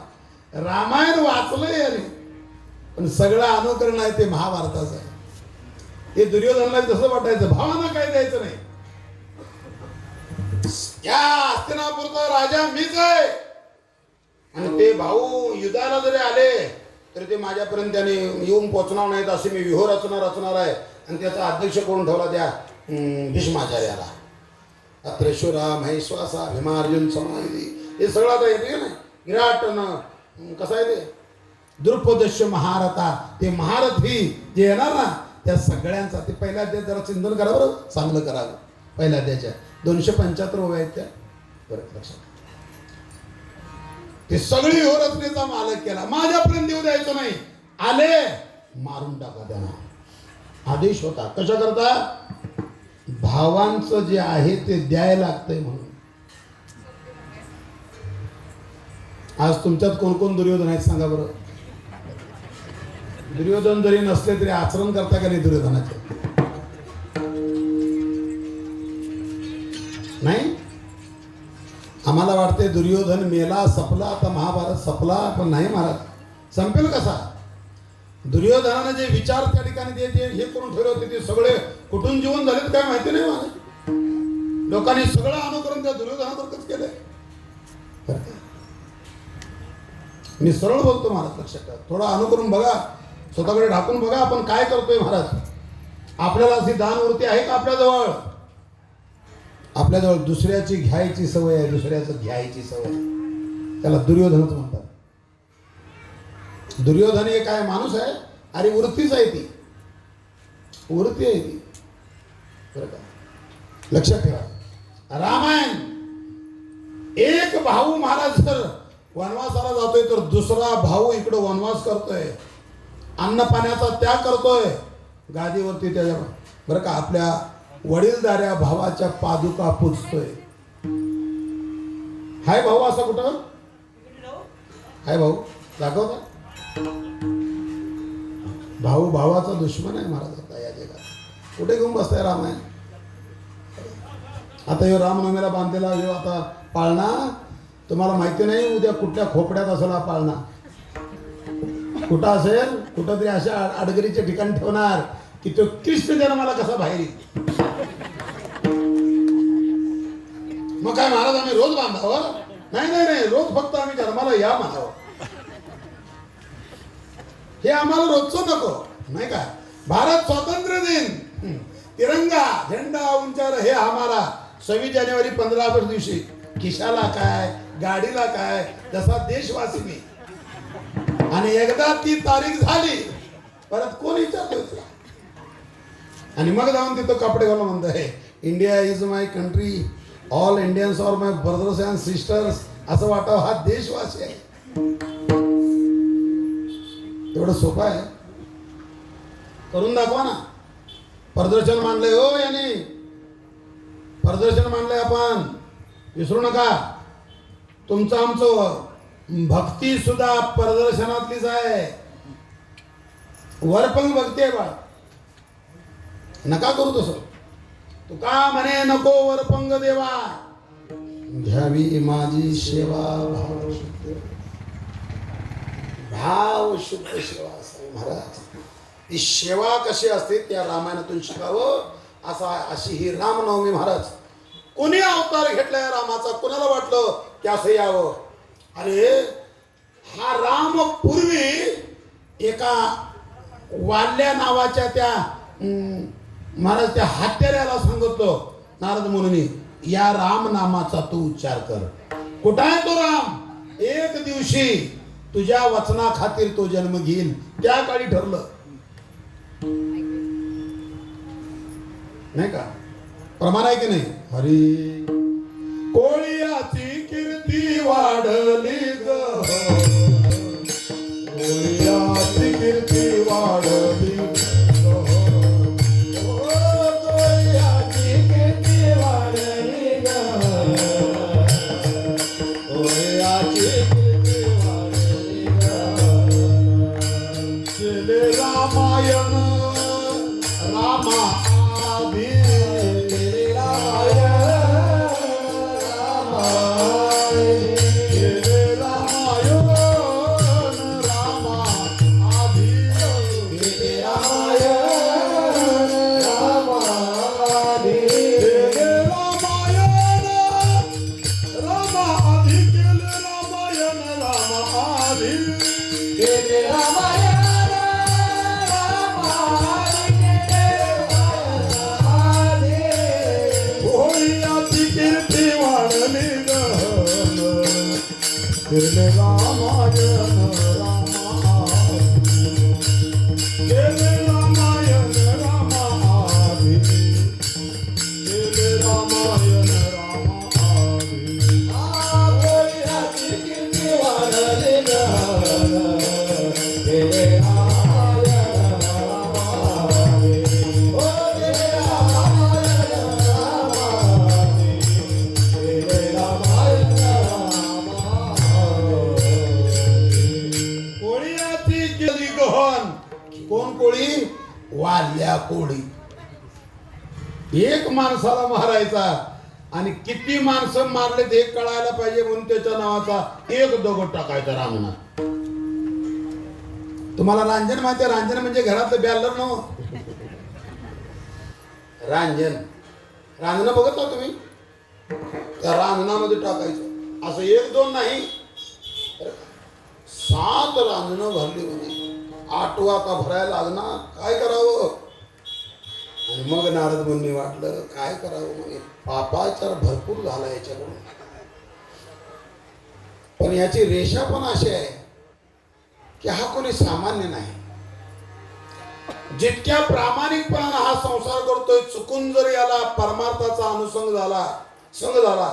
रामायण वाचलंय आणि पण सगळं अनुकरण आहे ते महाभारताचं आहे. ते दुर्योधनाला तसं वाटायचं, भावांना काय द्यायचं नाही. या हस्तिनापूरचा राजा मीच आहे आणि ते भाऊ युद्धाला जरी आले तरी ते माझ्यापर्यंत त्याने येऊन पोचणार नाहीत असे मी व्यूह रचणार आहे. आणि त्याचा अध्यक्ष करून ठेवला त्या भीष्माचार्याला. त्रेशुरा महेश्वासा भीमार्जुन समाधी हे सगळं आता येते ना. विराट कसं आहे ते द्रुपदस्य महारथा, ते महारथी जे येणार ना त्या सगळ्यांचा ते पहिल्या अध्याय जरा चिंतन करा बरं, चांगलं करावं. पहिल्या अध्यायाच्या 275 ओव्या आहेत त्या बरं लक्षात. ते सगळी हो रचनेचा मालक केला. माझ्यापर्यंत येऊ द्यायचं नाही, आले मारून टाका त्यांना आदेश होता. कशा करता? भावांचं जे आहे ते द्यायला लागतंय म्हणून. आज तुमच्यात कोण कोण दुर्योधन आहेत सांगा बरं. दुर्योधन जरी नसले तरी आचरण करता का नाही दुर्योधनाचे? नाही. आम्हाला वाटते दुर्योधन मेला सपला, आता महाभारत सपला, पण नाही महाराज. संपेल कसा? दुर्योधनाने जे विचार त्या ठिकाणी ते हे करून ठेवले होते ते सगळे कुठून जीवन झालेत काय माहिती नाही महाराज. लोकांनी सगळं अनुकरण त्या दुर्योधनासारखंच केलंय. मी सरळ बोलतो महाराज, लक्षात ठेवा. थोडं अनुकरण बघा, स्वतःकडे ढाकून बघा आपण काय करतोय महाराज. आपल्याला अशी दानवृत्ती आहे का आपल्याजवळ? आपल्याजवळ दुसऱ्याची घ्यायची सवय आहे, दुसऱ्याचं घ्यायची सवय. त्याला दुर्योधनच म्हणतात. दुर्योधन हे काय माणूस आहे? अरे वृत्तीच आहे ती, वृत्ती आहे ती. बरं का? लक्षात ठेवा. रामायण एक भाऊ महाराज जर वनवासाला जातोय तर दुसरा भाऊ इकडं वनवास करतोय, अन्न पाण्याचा त्याग करतोय, गादीवरती त्याच्या बरं का आपल्या वडीलधाऱ्या भावाच्या पादुका पुजतोय. हाय भाऊ असा कुठं? हाय भाऊ दाखवता? भाऊ भावाचा दुश्मन आहे महाराज आता या जगात. कुठे घेऊन बसताय रामायण? आता ह्यो रामनवमीला बांधलेला ह्यो आता पाळणा तुम्हाला माहिती नाही उद्या कुठल्या खोपड्यात असेल हा पाळणा. कुठं असेल? कुठं तरी अशा अडगरीच्या ठिकाणी ठेवणार की तो कृष्ण जन्माला कसा बाहेर येईल. मग काय महाराज आम्ही रोज बांधावं? नाही नाही नाही, रोज फक्त आम्ही जन्माला या म्हणावं. हे आम्हाला रोजचं नको नाही का. भारत स्वातंत्र्य दिन, तिरंगा झेंडा उंचार हे आम्हाला 26 जानेवारी 15 ऑगस्ट दिवशी खिशाला काय गाडीला काय जसा देशवासी मी. आणि एकदा ती तारीख झाली परत कोण विचारतो तुला. आणि मग जाऊन तिथं कपडे घालून म्हणतंय India is my country, all Indians are my brothers and sisters. असं वाटावं हा देशवासी आहे. एवढं सोपं आहे, करून दाखवा ना. प्रदर्शन मांडलंय हो याने, प्रदर्शन मांडलंय आपण, विसरू नका. तुमचं आमचं भक्ती सुद्धा प्रदर्शनातलीच आहे. वरपंग भक्ती आहे बाळ, नका करू तसं. तुका म्हणे नको वरपंग देवा, घ्यावी माझी सेवा भाव शुद्ध. भाव शुद्ध सेवा असते महाराज. ही सेवा कशी असते त्या रामायणातून शिकावं. अशी ही रामनवमी महाराज. कोणी अवतार घेतलाय रामाचा? कोणाला वाटलं की असं यावं? अरे हा राम पूर्वी एका वाल्या नावाच्या त्या महाराज त्या हत्याऱ्याला सांगितलं नारद मुनींनी, या राम नामाचा तू उच्चार कर. कुठं आहे तो राम? एक दिवशी तुझ्या वचना खातीर तो जन्म घेईल. त्या काळी ठरलं नाही का? प्रमाण आहे की नाही? हरी कोळियाची कीर्ती वाढली ग, कोळियाची कीर्ती वाढली ग, कोळियाची कीर्ती वाढली ग, कोळियाची कीर्ती वाढली ग. केले रामायण रामा आधी, रामायण केले रामायण रामादी केले रामायण रामादी केले रामायण रामादी कोळ्याची किती वाढली केले रामायण रामादी ओ केले रामायण रामादी केले रामायण रामादी कोळीयाची केली गहन. कोण कोळी? वाल्या कोळी. एक माणसाला मारायचा आणि किती माणसं मारले हे कळायला पाहिजे म्हणून त्याच्या नावाचा एक दगड टाकायचा रांजणा. तुम्हाला रांजण माहिती आहे? रांजण म्हणजे घरातलं बॅलर न रांजण. रांजणं बघितलं तुम्ही? त्या रांजणामध्ये टाकायचं. असं एक दोन नाही, 7 रांजणं भरली म्हणे. 8वा आता भरायला लागणार, काय करावं? आणि मग नारद मुनी वाटलं काय करावं, म्हणे पापाचार भरपूर झाला याच्याकडून. पण याची रेषा पण अशी आहे की हा कोणी सामान्य नाही. जितक्या प्रामाणिकपणानं हा संसार करतोय, चुकून जर याला परमार्थाचा अनुसंग झाला, संग झाला,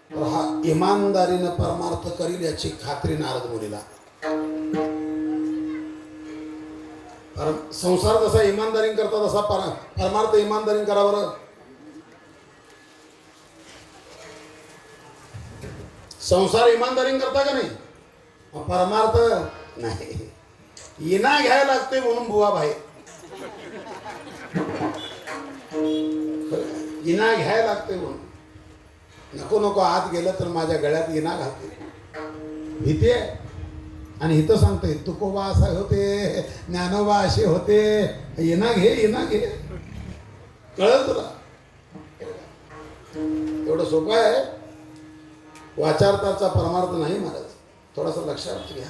तर हा इमानदारीनं परमार्थ करील याची खात्री नारद मुनीला. संसार जसा इमानदारीने करता तसा परमार्थ इमानदारीने करा बरं. संसार इमानदारीने करता का नाही? परमार्थ नाही. इना घ्यायला लागतोय म्हणून बुवा भाई, इना घ्यायला लागतोय म्हणून. नको नको आत गेलं तर माझ्या गळ्यात इना घालते, भीती आहे. आणि इथं सांगतोय तुकोबा असा होते, ज्ञानोबा असे होते, इना घे इना घे. कळलं तुला? एवढं सोपं आहे. वाचार्थाचा परमार्थ नाही महाराज, थोडासा लक्षात घ्या.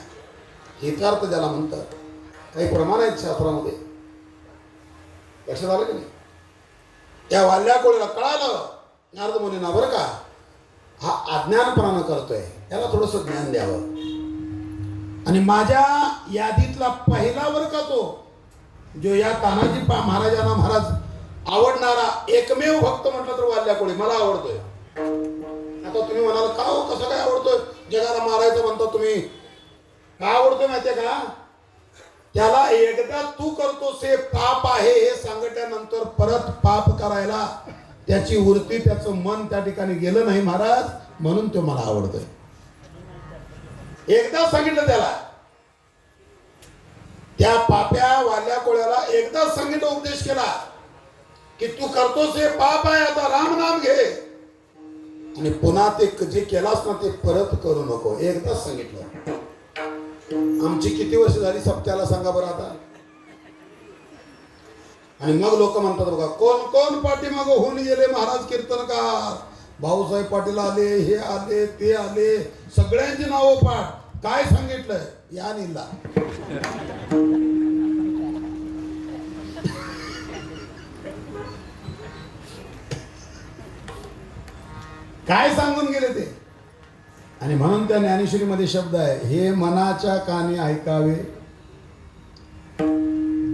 हितार्थ ज्याला म्हणतात, काही प्रमाण आहेत शास्त्रामध्ये, लक्षात आलं की नाही? त्या वाल्या कोळीला कळालं नारद मुनींना बरं का, हा अज्ञानपणानं करतोय, याला थोडंसं ज्ञान द्यावं. आणि माझ्या यादीतला पहिला बरं का तो, जो या तानाजी महाराजांना महाराज आवडणारा एकमेव भक्त म्हटलं तर वाल्या कोळी मला आवडतोय. आता तुम्ही म्हणाल का हो, कसं काय आवडतोय? जगाला मारायचं म्हणता तुम्ही, का आवडतोय माहितीये का? त्याला एकदा तू करतोस हे पाप आहे हे सांगितल्यानंतर परत पाप करायला त्याची वृत्ती, त्याचं मन त्या ठिकाणी गेलं नाही महाराज, म्हणून तो मला आवडतोय. एकदा सांगितलं त्याला, त्या पाप्या वाल्या कोळ्याला एकदा सांगितलं, उपदेश केला की तू करतोस हे पाप आहे, आता राम नाम घे आणि पुन्हा ते जे केलास ना ते परत करू नको. एकदाच सांगितलं. आमची किती वर्ष झाली सप्त्याला सांगा बरं आता. आणि मग लोक म्हणतात बघा, कोण कोण पाठीमाग होऊन गेले महाराज कीर्तनकार, भाऊसाहेब पाटील आले, हे आले, ते आले, सगळ्यांची नावं पाठ. काय सांगितलंय? या नीला काय सांगून गेले ते. आणि म्हणून त्या ज्ञानेश्वरीमध्ये शब्द आहे, हे मनाच्या कानी ऐकावे,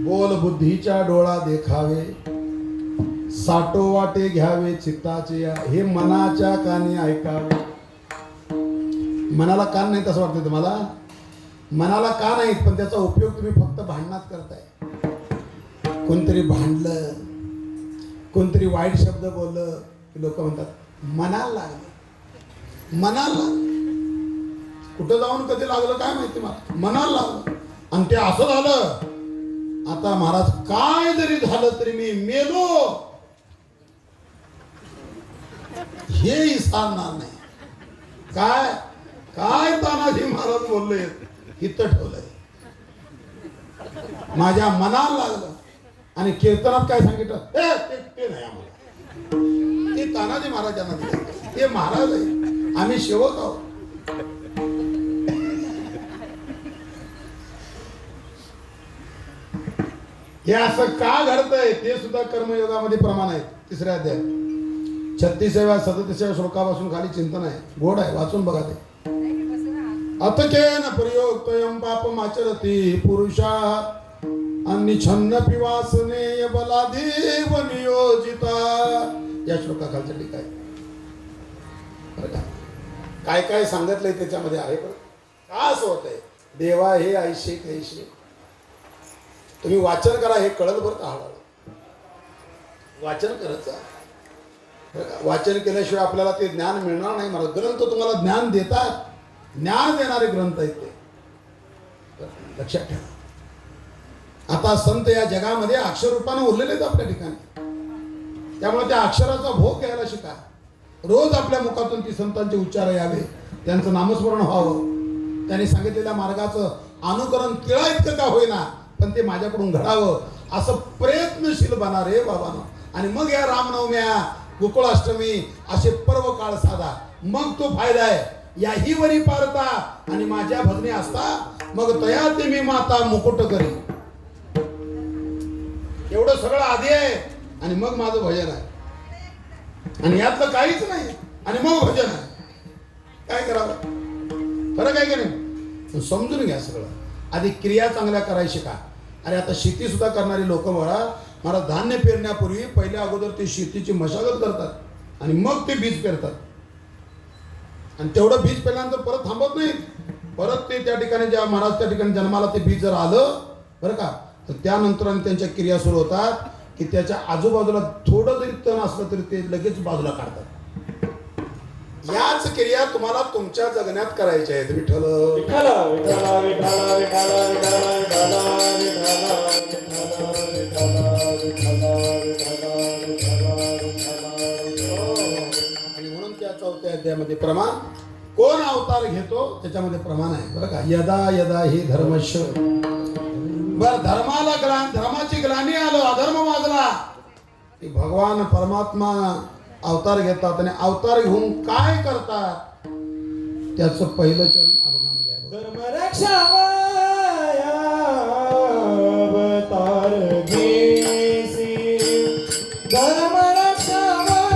बोल बुद्धीच्या डोळा देखावे, साठो वाटे घ्यावे चित्ताचे. हे मनाच्या कानी ऐकावे. मनाला कान नाही तसं वाटतं तुम्हाला? मनाला कान नाहीत, पण त्याचा उपयोग तुम्ही फक्त भांडणात करताय. कोणतरी भांडलं, कोणतरी वाईट शब्द बोललं की लोक म्हणतात मनाला लागलं, मनाला लागलं. कुठं जाऊन कधी लागलं काय माहिती, मला मनाला लागलं. आणि ते असं झालं, आता महाराज काय जरी झालं तरी मी मेलो हे सांगणार नाही. काय काय तानाजी महाराज बोलले इथं ठेवलंय, माझ्या मनाला लागलं. आणि कीर्तनात काय सांगितलं? ते नाही आम्हाला, ते तानाजी महाराजांना दिलं, ते महाराज आहे, आम्ही सेवक आहोत. हे असं का घडतंय ते सुद्धा कर्मयोगामध्ये प्रमाण आहेत. 3ऱ्या अध्याय 36व्या 37व्या श्लोकापासून खाली चिंतन आहे, गोड आहे, वाचून बघा ते. अतकेन प्रयोक्तयं पापमाचरति पुरुषा अन्निछन्न पिवासनेय बलादेव नियोजिता. या श्लोकाखालच्या टीका आहे. बरं का? काय काय सांगितलंय त्याच्यामध्ये आहे. बरं का असं होतंय, देवा हे ऐशे कैशे. तुम्ही वाचन करा, हे कळत बरं का. हळूहळू वाचन करत जा. बरं का? वाचन केल्याशिवाय आपल्याला ते ज्ञान मिळणार नाही. मला ग्रंथ तुम्हाला ज्ञान देतात, ज्ञान देणारे ग्रंथ आहेत ते. लक्षात ठेवा. आता संत या जगामध्ये अक्षर रूपाने उरलेले आहेत आपल्या ठिकाणी. त्यामुळे त्या अक्षराचा भोग घ्यायला शिका. रोज आपल्या मुखातून ती संतांचे उच्चार यावे, त्यांचं नामस्मरण व्हावं, त्यांनी सांगितलेल्या मार्गाचं अनुकरण तिळा इतकं का होईना पण ते माझ्याकडून घडावं, असं प्रयत्नशील बना रे बाबांनो. आणि मग या रामनवम्या, गोकुळाष्टमी असे पर्व काळ साधा, मग तो फायदा आहे. याही वरी पारता आणि माझ्या भजने असता, मग तया ते मी माता मुकुट करी. एवढं सगळं आधी आहे आणि मग माझं भजन आहे. आणि यातलं काहीच नाही आणि मग भजन आहे. काय करावं? फरक आहे का नाही? समजून घ्या सगळं. आधी क्रिया चांगल्या करायची का. अरे आता शेती सुद्धा करणारी लोक मला धान्य पेरण्यापूर्वी पहिल्या अगोदर ते शेतीची मशागत करतात आणि मग ते बीज पेरतात. आणि तेवढं बीज पेरल्यानंतर परत थांबत नाहीत. परत ते त्या ठिकाणी ज्या महाराज त्या ठिकाणी जन्माला ते बीज जर आलं बरं का, तर त्यानंतर त्यांच्या क्रिया सुरू होतात की त्याच्या आजूबाजूला थोडं जरी तण असलं तरी ते लगेच बाजूला काढतात. याच क्रिया तुम्हाला तुमच्या जगण्यात करायच्या आहेत. विठ्ठल विठ्ठल विठ्ठल विठ्ठल विठ्ठल विठ्ठल आणि म्हणून त्या 4थ्या अध्यायामध्ये प्रमाण कोण अवतार घेतो त्याच्यामध्ये प्रमाण आहे. बरं का. यदा यदा ही धर्मश. बर धर्माची ग्लानी आलो, अधर्म वाजला की भगवान परमात्मा अवतार घेतात. आणि अवतार घेऊन काय करतात त्याचं पहिलं चरण अभंगामध्ये आहे. धर्म रक्षावया अवतार घेसी. धर्म रक्षावया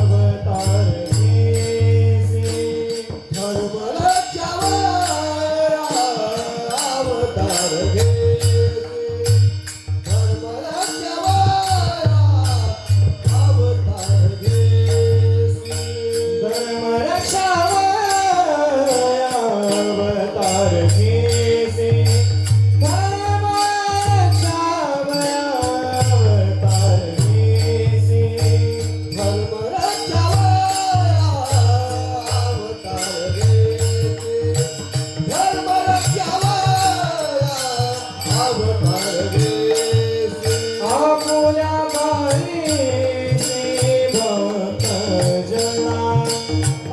अवतार घेसी. धर्म रक्षावया अवतार घेसी. धर्म रक्षावया अवतार घेसी. धर्म रक्षावया अवतार घेसी. धर्म रक्षावया अवतार घेसी. धर्म रक्षावया अवतार घेसी. धर्म रक्षावया अवतार घेसी. आपुल्या पायीची भक्त जना.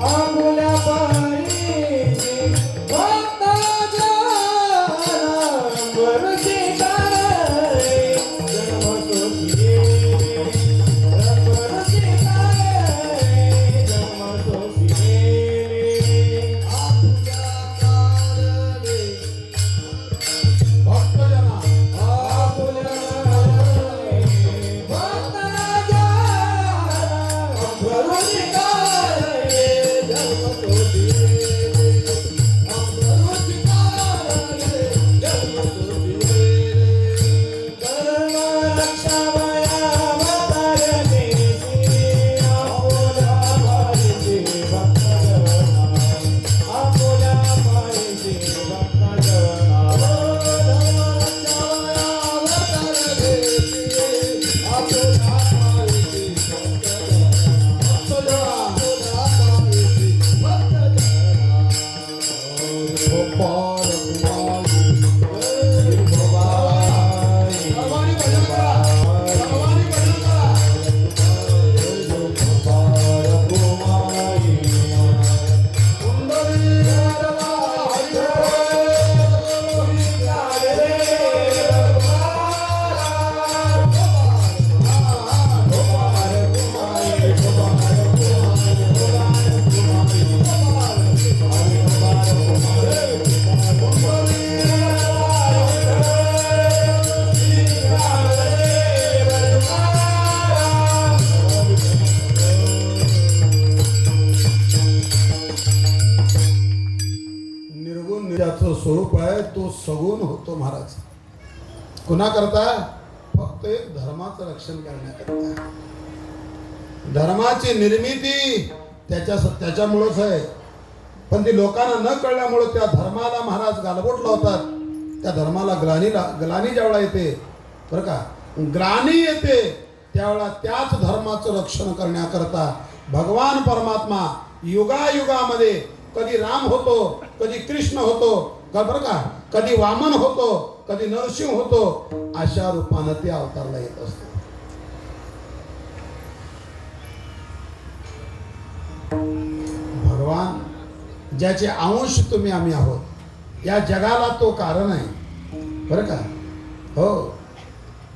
आपुल्या पायीची भक्त जना. वरची तारे जन्म सोसिये. वरची तारे जन्म सोसिये. आपुल्या कारणे भक्तजना आपुल्या कारणे भक्त जना. वरची तारे जन्म सोसिये. वरची तारे जन्म सोसिये. धर्म रक्षावया अवतार घेसी. आपुल्या पायीची भक्त जना. आपुल्या पायीची भक्त जना. धर्म रक्षावया अवतार घेसी. आपुल्या पायीची भक्त जना. भक्तजना सगुण होतो महाराज. कुणा करता? फक्त एक धर्माचं रक्षण करण्याकरता. धर्माची निर्मिती त्याच्यामुळंच आहे. पण ती लोकांना न कळल्यामुळे त्या धर्माला महाराज गालबोट लावतात. त्या धर्माला ग्लानी ज्यावेळा येते बरं का, ग्लानी येते त्यावेळा त्याच धर्माचं रक्षण करण्याकरता भगवान परमात्मा युगायुगामध्ये कधी राम होतो, कधी कृष्ण होतो बरं का, कधी वामन होतो, कधी नरसिंह होतो, अशा रूपानं ते अवतारला येत असतो. भगवान ज्याचे अंश तुम्ही आम्ही आहोत, या जगाला तो कारण आहे बरं का. हो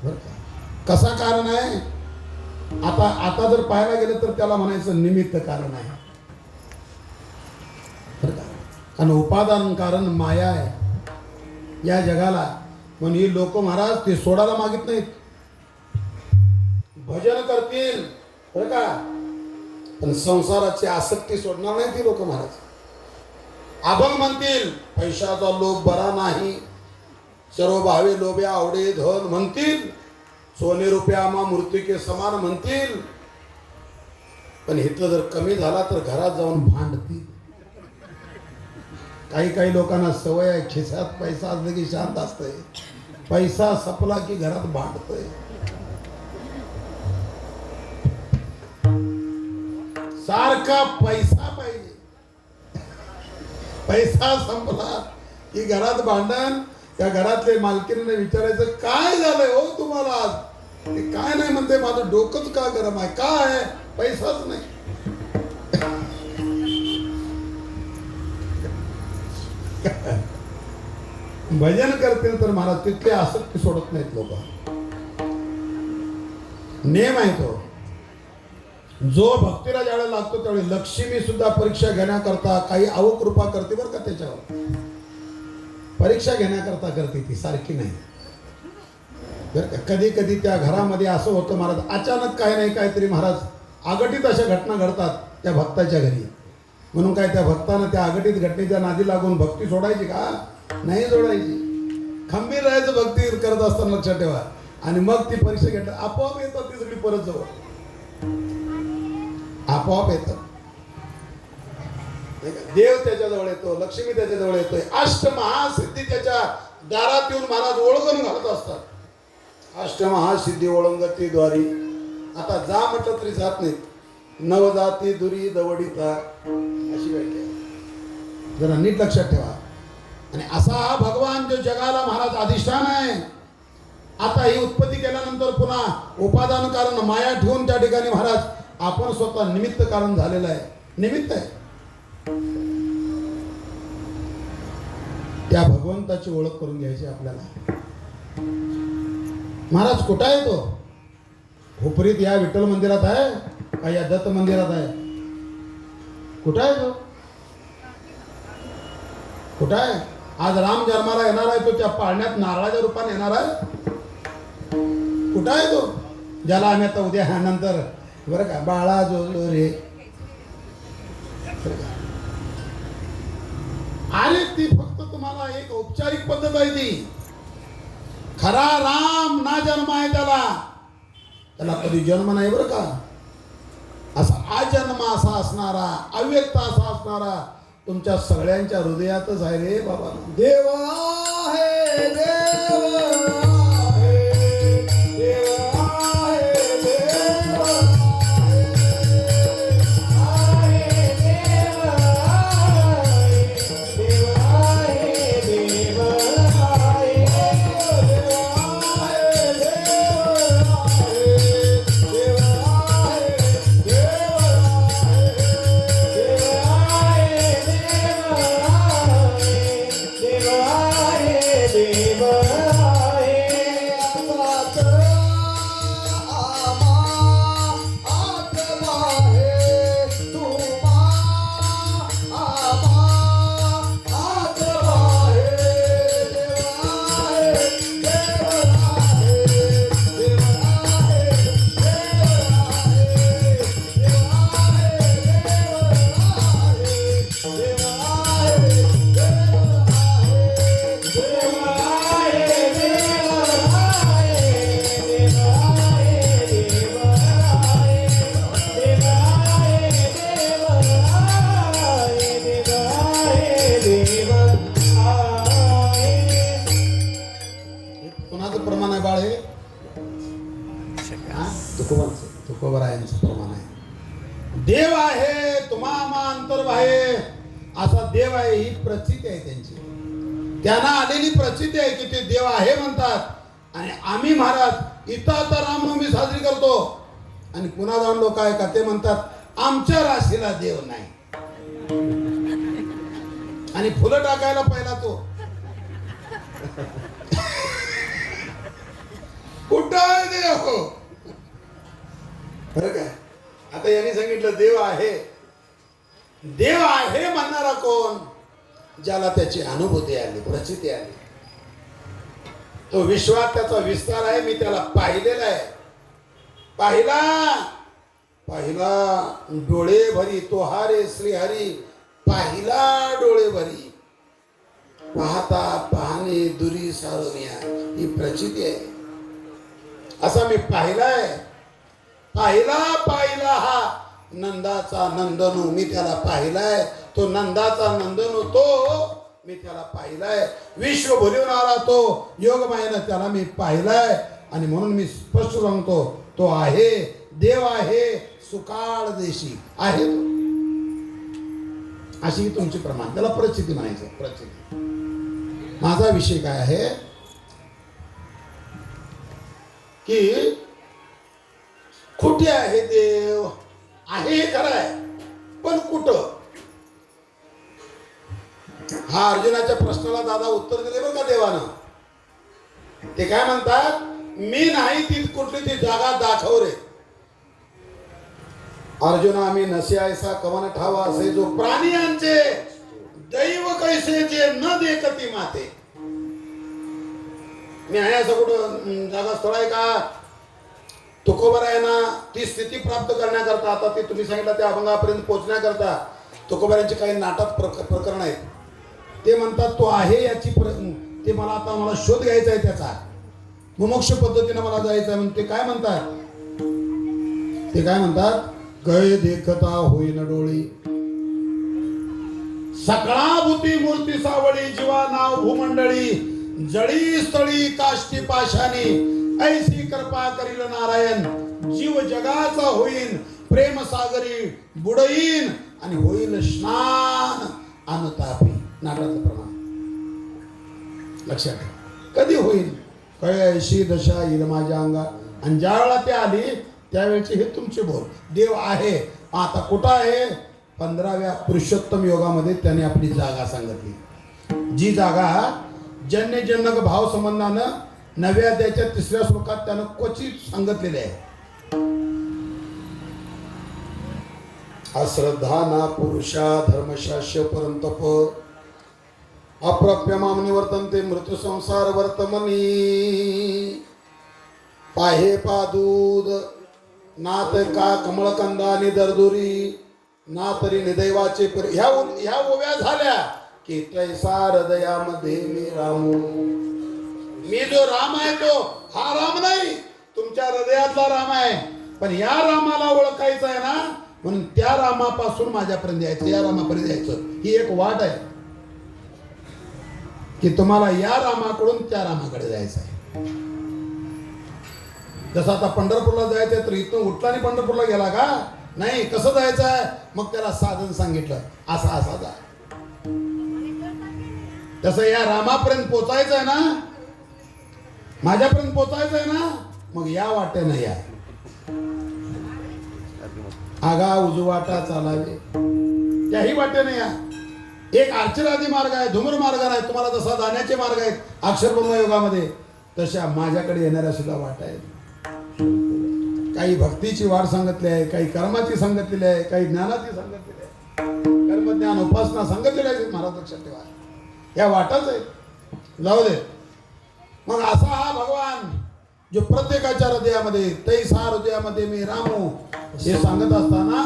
बरं का. कसा कारण आहे? आता जर पाहायला गेलं तर त्याला म्हणायचं निमित्त कारण आहे बरं का. कारण उपादान कारण माया आहे या जगाला. म्हणून ही लोक महाराज ते सोडायला मागित नाहीत. भजन करतील बरं का, पण संसाराची आसक्ती सोडणार नाही ती लोक महाराज. अभंग म्हणतील पैशाचा लोभ बरा नाही, सर्व भावे लोभे आवडे धन म्हणतील, सोने रुपया मा मूर्ती के समान म्हणतील, पण इथं जर कमी झाला तर घरात जाऊन भांडतील. काही लोकांना सवय आहे, खिशात पैसा असला की शांत असतंय, पैसा सपला की घरात भांडतंय. सारखा पैसा पाहिजे, पैसा संपला की घरात भांडण. त्या घरातले मालकीने विचारायचं काय झालंय हो तुम्हाला आज? ते काय नाही म्हणते, माझं डोकंच का गरम आहे. काय? पैसाच नाही. भजन करतील तर महाराज तिथले आसक्ती सोडत नाहीत लोक. नेम आहे तो. जो भक्तीला ज्यावेळेला लागतो त्यावेळी लक्ष्मी सुद्धा परीक्षा घेण्याकरता काही अवकृपा करते बरं का. त्याच्यावर परीक्षा घेण्याकरता करते ती, सारखी नाही बरं का. कधी कधी त्या घरामध्ये असं होतं महाराज, अचानक काय नाही काहीतरी महाराज आगटीत अशा घटना घडतात त्या भक्ताच्या घरी. म्हणून काय त्या भक्तानं त्या आगटीत घटनेच्या नादी लागून भक्ती सोडायची का? नाही सोडायची. खंबीर राहायचं भक्ती करत असताना, लक्षात ठेवा. आणि मग ती परीक्षा घेतली आपोआप येतात ती सगळी परत जवळ, आपोआप येतात. देव त्याच्याजवळ येतो, लक्ष्मी त्याच्याजवळ येतोय, अष्टमहासिद्धी त्याच्या दारात येऊन महाराज ओळखून घालत असतात. अष्टमहासिद्धी ओळंगती द्वारी. आता जा म्हटलं तरी जात नाहीत. नवजाती दुरी दवडीता अशी व्याख्या. जरा नीट लक्षात ठेवा. आणि असा हा भगवान जो जगाला महाराज अधिष्ठान आहे. आता ही उत्पत्ती केल्यानंतर पुन्हा उपादान कारण माया ठेवून त्या ठिकाणी महाराज आपण स्वतः निमित्त कारण झालेलं आहे. निमित्त आहे. त्या भगवंताची ओळख करून घ्यायची आपल्याला. महाराज कुठं आहे तो? हुपरीत या विठ्ठल मंदिरात आहे का या दत्त मंदिरात आहे? कुठं आहे तो? कुठं आहे? आज राम जन्माला येणार आहे तो, त्या पाळण्यात नारळाच्या रूपाने येणार आहे. कुठं आहे तो? ज्याला आम्ही आता उद्या नंतर बरं का बाळा जो रे, अरे ती फक्त तुम्हाला एक औपचारिक पद्धत आहे ती. खरा राम ना जन्म आहे त्याला कधी जन्म नाही बरं का. असा अजन्म असा असणारा, अव्यक्त असा असणारा तुमच्या सगळ्यांच्या हृदयातच आहे रे बाबा. देव आहे, देव आहे, देव आहे, देव आहे, देव आहे, देव आहे, देव आहे, देव आहे. असं प्रमाण आहे. देव आहे तुम्हा अंतर्बाह्य असा देव आहे, ही प्रचिती आहे त्यांची. त्यांना आलेली प्रचिती आहे की ते देव आहे म्हणतात. आणि आम्ही महाराज इथं आता रामनवमी साजरी करतो आणि पुन्हा जाऊन लोक आहे का ते म्हणतात आमच्या राशीला देव नाही. आणि फुलं टाकायला पहिला तो कुठं आहे देव? बरं काय आता यांनी सांगितलं देव आहे. देव आहे म्हणणारा कोण? ज्याला त्याची अनुभूती आली, प्रचिती आली. तो विश्वात त्याचा विस्तार आहे. मी त्याला पाहिलेला आहे. पाहिला डोळे भरी तो हारे श्रीहरी, पाहिला डोळे भरी पाहता पाहणे दुरी सारोमिया, ही प्रचिती आहे. असा मी पाहिलाय. पाहिला हा नंदाचा नंदनू, मी त्याला पाहिलाय. तो नंदाचा नंदनू तो मी त्याला पाहिलाय. विश्व भुलून आला तो योगमायेनं त्याला मी पाहिलाय. आणि म्हणून मी स्पष्ट सांगतो तो आहे, देव आहे, सुकाळ देशी आहे तो. अशी तुमची प्रमाण, त्याला प्रचिती म्हणायचं. प्रचिती. माझा विषय काय आहे की कुठे आहे देव? आहे हे खरं आहे, पण कुठं? हा अर्जुनाच्या प्रश्नाला दादा उत्तर दिले बरं का देवानं. ते काय म्हणतात, मी नाही ती कुठली ती जागा दाखव रे. अर्जुना आम्ही नसे ऐसा कवन ठावा, असे जो प्राणियांचे दैव कैसे जे न देखती माते. मी आहे असं कुठं जागा स्थळ आहे का? तुकोबर आहे ना, ती स्थिती प्राप्त करण्याकरता, आता ती तुम्ही सांगितलं त्या अभंगापर्यंत पोहोचण्याकरता तुकोबारांचे काही नाटक प्रकरण आहेत. ते म्हणतात तो आहे याची ते मला शोध घ्यायचा आहे त्याचा, मुमुक्ष पद्धतीने मला जायचं आहे. म्हणून ते काय म्हणतात, गय देखता होईन डोळी, सकळा भूती मूर्ती सावळी, जीवा नाव भूमंडळी, जळी स्थळी काष्टी पाशानी, ऐसी कृपा करील नारायण, जीव जगाचा होईन प्रेम सागरी बुडईन, आणि होईल स्नान अनुतापी. नाटाचं प्रमाण लक्षात ठेवा. कधी होईल? कळे ऐशी दशा येईल माझ्या अंगा. आणि ज्या वेळा ते आली त्यावेळेचे हे तुमचे बोल. देव आहे. आता कुठं आहे? 15व्या पुरुषोत्तम योगामध्ये त्याने आपली जागा सांगितली. जी जागा जन्य जनक भाव संबंधानं 9व्या अध्यायाच्या 3ऱ्या श्लोकात त्यानं क्वचित सांगितलेले आहे. अश्रद्धा ना पुरुषा धर्मशास्य परंतप, अप्राप्यमाम निवर्तन्ते मृत्यू संसार वर्तमनी. पाहे पादूद नात का कमळकंदा निदर्दुरी, ना तरी निदैवाचे ह्या ओव्या झाल्या की तैसा हृदयामध्ये मी रामू. मी जो राम आहे तो हा राम नाही, तुमच्या हृदयातला राम आहे. पण या रामाला ओळखायचं आहे ना, म्हणून त्या रामापासून माझ्यापर्यंत यायचं, या रामापर्यंत यायचं. ही एक वाट आहे की तुम्हाला या रामाकडून त्या रामाकडे जायचं आहे. जसं आता पंढरपूरला जायचंय तर इथून उठला आणि पंढरपूरला गेला का? नाही. कसं जायचं आहे? मग त्याला साधन सांगितलं, असा जा. तसं या रामापर्यंत पोचायचं आहे ना, माझ्यापर्यंत पोचायचं आहे ना, मग या वाटेनं या. आगा उजवाटा चालावे, त्याही वाटेनं या. एक अर्चनादी मार्ग आहे, धुम्र मार्ग नाही. तुम्हाला जसा जाण्याचे मार्ग आहेत अक्षरब्रह्म योगामध्ये, तशा माझ्याकडे येणाऱ्या सुद्धा वाट आहेत. काही भक्तीची वाट सांगितली आहे, काही कर्माची सांगितलेली आहे, काही ज्ञानाची सांगितलेली आहे. कर्मज्ञान उपासना सांगितलेली आहे. महाराज लक्षात ठेवा, या वाटाच आहे. जाऊ दे. मग असा हा भगवान जो प्रत्येकाच्या हृदयामध्ये तैसा हृदयामध्ये मी रामू हे सांगत असताना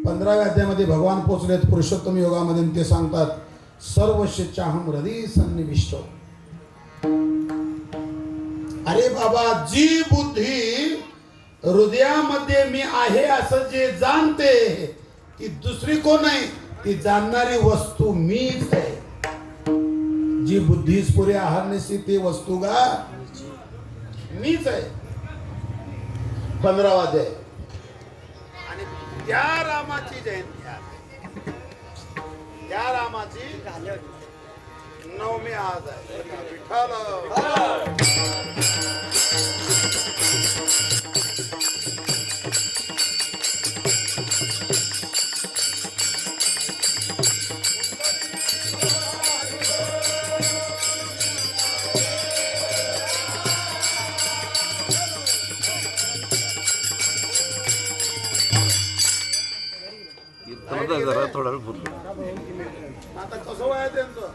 15व्या अध्यायामध्ये भगवान पोचलेत पुरुषोत्तम योगामध्ये. ते सांगतात सर्वस्य चाहम हृदय सन्निविष्ट. अरे बाबा, जी बुद्धी हृदयामध्ये मी आहे असं जे जाणते ती दुसरी कोण आहे? ती जाणणारी वस्तू मीच आहे. जी बुद्धीस पुरे आहारनेसी ती वस्तू गा मीच आहे. 15वा अध्याय त्या रामाची जयंती आहे. त्या रामाची नवमी आज आहे. विठ्ठल जरा थोडा बोललो. आता कसं आहे त्यांचं.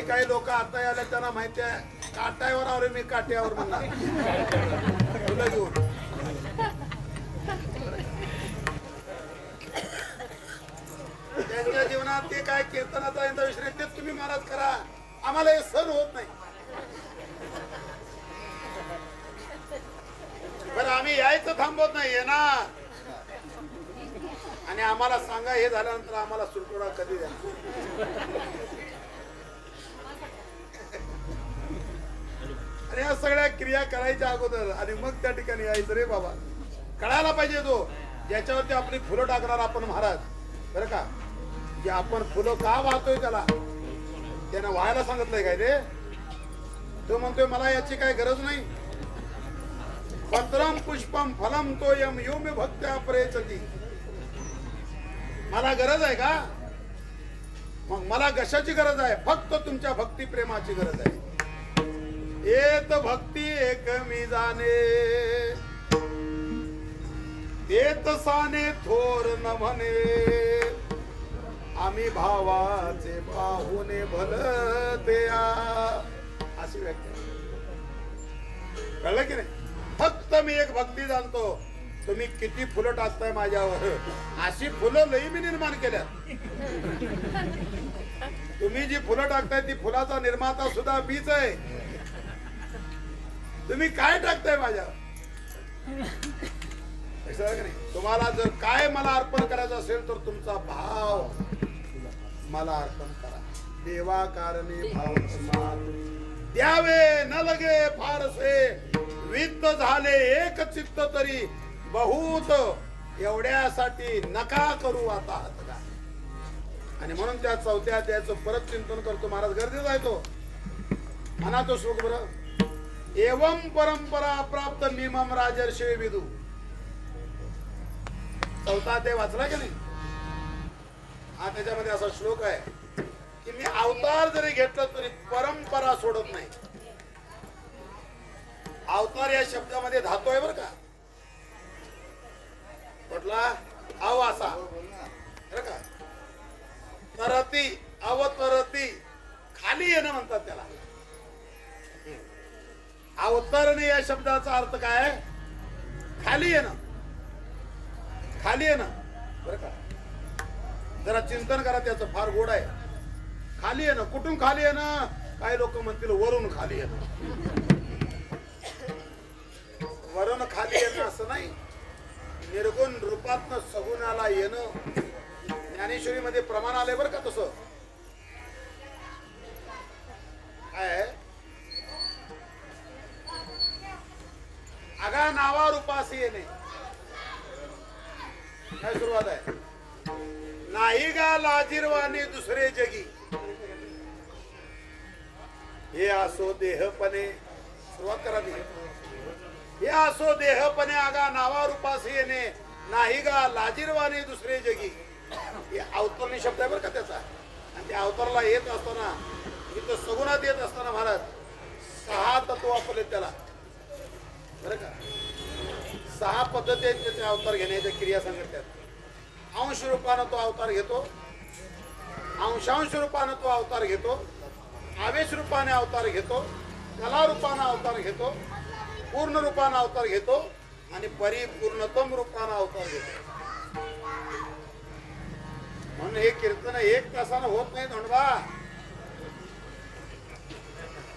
काही लोक आता आले त्यांना माहिती आहे काट्यावर आले मी काट्यावर म्हणणार तुला घेऊन. त्यांच्या जीवनात ते काय कीर्तनाचा यंत्र विषय तेच तुम्ही महाराज करा आम्हाला हे सण होत नाही. बरं आम्ही यायचं थांबवत नाही येणार आणि आम्हाला सांगा हे झाल्यानंतर आम्हाला सुटवडा कधी द्या. आणि या सगळ्या क्रिया करायच्या अगोदर आणि मग त्या ठिकाणी यायचं रे बाबा. कळायला पाहिजे तो ज्याच्यावरती आपली फुलं टाकणार आपण महाराज बरं का. जे आपण फुलं का वाहतोय त्याला त्यानं व्हायला सांगितलंय काय रे. तो म्हणतोय मला याची काय गरज नाही. पत्रम पुष्पम फलम तोयम यो मे भक्त्या प्रयचती. मला गरज आहे का. मग मला कशाची गरज आहे. फक्त तुमच्या भक्ती प्रेमाची गरज आहे. येत भक्ती एक मी जाणे येत साने थोर न म्हणे आम्ही भावाचे पाहुणे भलते अशी व्याख्या. कळलं की नाही. फक्त मी एक भक्ती जाणतो. तुम्ही किती फुलं टाकताय माझ्यावर अशी फुलं लई मी निर्माण केल्या. तुम्ही जी फुलं टाकताय ती फुलाचा निर्माता सुद्धा मीच आहे. तुम्ही काय टाकताय माझ्यावर. तुम्हाला जर काय मला अर्पण करायचं असेल तर तुमचा भाव मला अर्पण करा. देवा कारणे भाव द्यावे न लगे फारसे वित्त झाले एक चित्त तरी बहुत एवढ्यासाठी नका करू आता. आणि म्हणून त्या चौथ्या अध्यायाचं परत चिंतन करतो महाराज. गरजेचं आहे तो म्हणा तो श्लोक बरं. एवं परंपरा प्राप्त मिमम राजर्षे विदू. चौथा अध्याय वाचला की नाही. हा त्याच्यामध्ये असा श्लोक आहे की मी अवतार जरी घेतला तरी परंपरा सोडत नाही. अवतार या शब्दामध्ये धातू आहे बरं का. कुठला अवासा बरं का. तरती अवतरती खाली येणं म्हणतात त्याला. अवतरणे या शब्दाचा अर्थ काय. खाली येणं. खाली येणं बरं का. जरा चिंतन करा त्याचं फार गोड आहे. खाली येणं. कुठून खाली येणं. काही लोक म्हणतील वरून खाली येणं. वरून खाली येणं असं नाही. निर्गुण रूपातनं सगुणाला येणं. ज्ञानेश्वरीमध्ये प्रमाण आले बरं का तसं. काय आगा नावा रूपास येणे. काय सुरुवात आहे. नाही गा लाजिरवाने दुसरे जगी हे असो देहपणे. सुरुवात करा ती. हे असो देहपणे आगा नावा रूपास येणे नाही गा लाजिरवाने दुसरे जगी. हे अवतरणी शब्द आहे बरं का त्याचा. आणि त्या अवतारला येत असताना इथं सगुणात येत असताना महाराज 6 तत्व वापरले त्याला बरं का. 6 पद्धती आहेत त्याचे अवतार घेण्याच्या क्रिया सांगितल्यात. अंश रूपानं तो अवतार घेतो. अंशांश रूपानं तो अवतार घेतो. आवेश रूपाने अवतार घेतो. कला रूपानं अवतार घेतो. पूर्ण रूपानं अवतार घेतो आणि परिपूर्णतम रूपानं अवतार घेतो. म्हणून हे कीर्तन 1 तासानं होत नाही धोंडबा.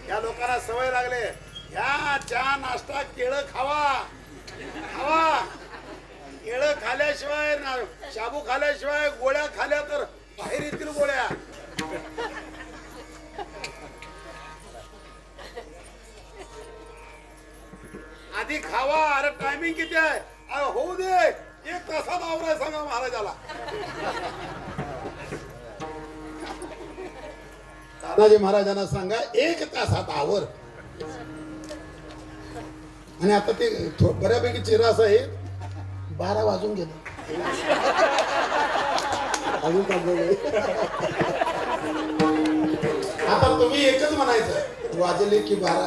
या लोकांना सवय लागले. ह्या चहा नाश्ता केळं खावा खावा. केळं खाल्याशिवाय शाबू खाल्याशिवाय गोळ्या खाल्या तर बाहेर येतील गोळ्या. आधी खावा. अरे टायमिंग किती आहे. होऊ दे, 1 तासात आवराय सांगा महाराजाला. तानाजी महाराजांना सांगा 1 तासात आवर. आणि आता ते बऱ्यापैकी चिरा असं आहे, 12 वाजून गेलं. अजून आता तुम्ही एकच म्हणायचं, वाजले की 12.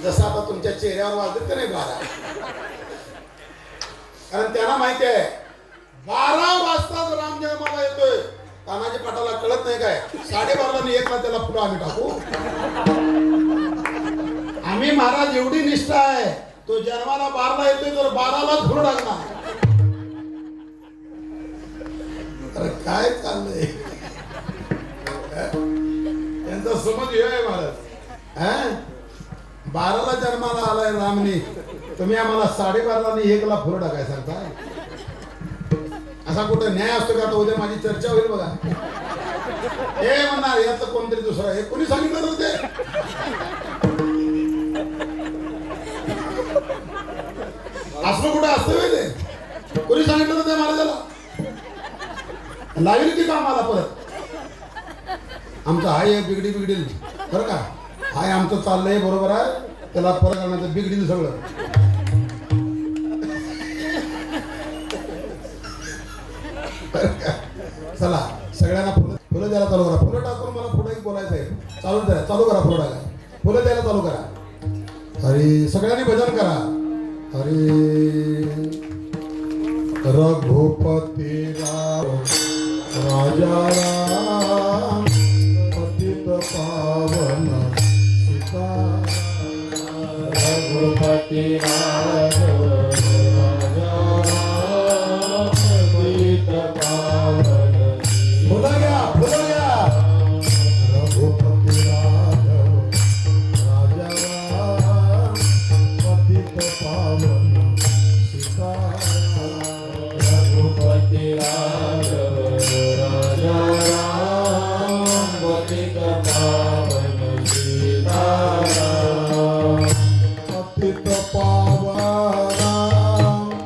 जसं आता तुमच्या चेहऱ्यावर वाजत का नाही 12. कारण त्यांना माहिती आहे 12 वाजताच राम जन्माला येतोय. तानाजी पाटाला कळत नाही काय, 12:30 आणि 1ला त्याला फुलं आम्ही टाकू. आम्ही महाराज एवढी निष्ठा आहे, तो जन्माला 12ला येतोय तर 12लाच फुलं टाकणार. अरे काय चाललंय यांचा समज हे आहे महाराज. 12ला जन्माला आलाय रामनी, तुम्ही आम्हाला 12:30 आणि 1ला फुलं टाकाय सांगताय. असा कुठं न्याय असतो का? आता उद्या माझी चर्चा होईल बघा. हे म्हणणार याचं कोणतरी दुसरं, हे कोणी सांगितलं होते? असं कुठं असतं ते? कोणी सांगितलं होतं महाराजाला? लावली ती कामाला परत. आमचं हाय बिघडील बरं का, हाय आमचं चाललंय बरोबर आहे, त्याला परत आणण्याचं बिघडील सगळं. चला सगळ्यांना फुलं द्यायला चालू करा. फुलं टाकून मला पुढे बोलायचं आहे. चालू करा फुलं टाका. फुलं द्यायला चालू करा. हरी सगळ्यांनी भजन करा. हरी रघुपती राजा राम पतित पावन सीता. रघुपती राजा फुलं घ्या. रघुपती राघव राजा राम पतित पावन सीता. रघुपती राघव राजा राम पतित पावन सीताराम. पतित पावन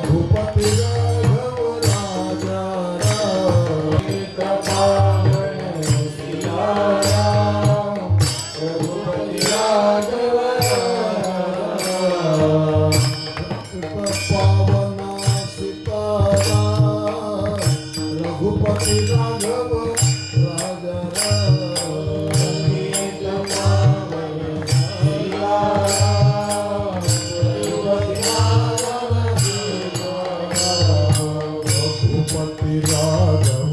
रघुपती राघव राजा राम. रघुपती राघव राजा रघुपती राघव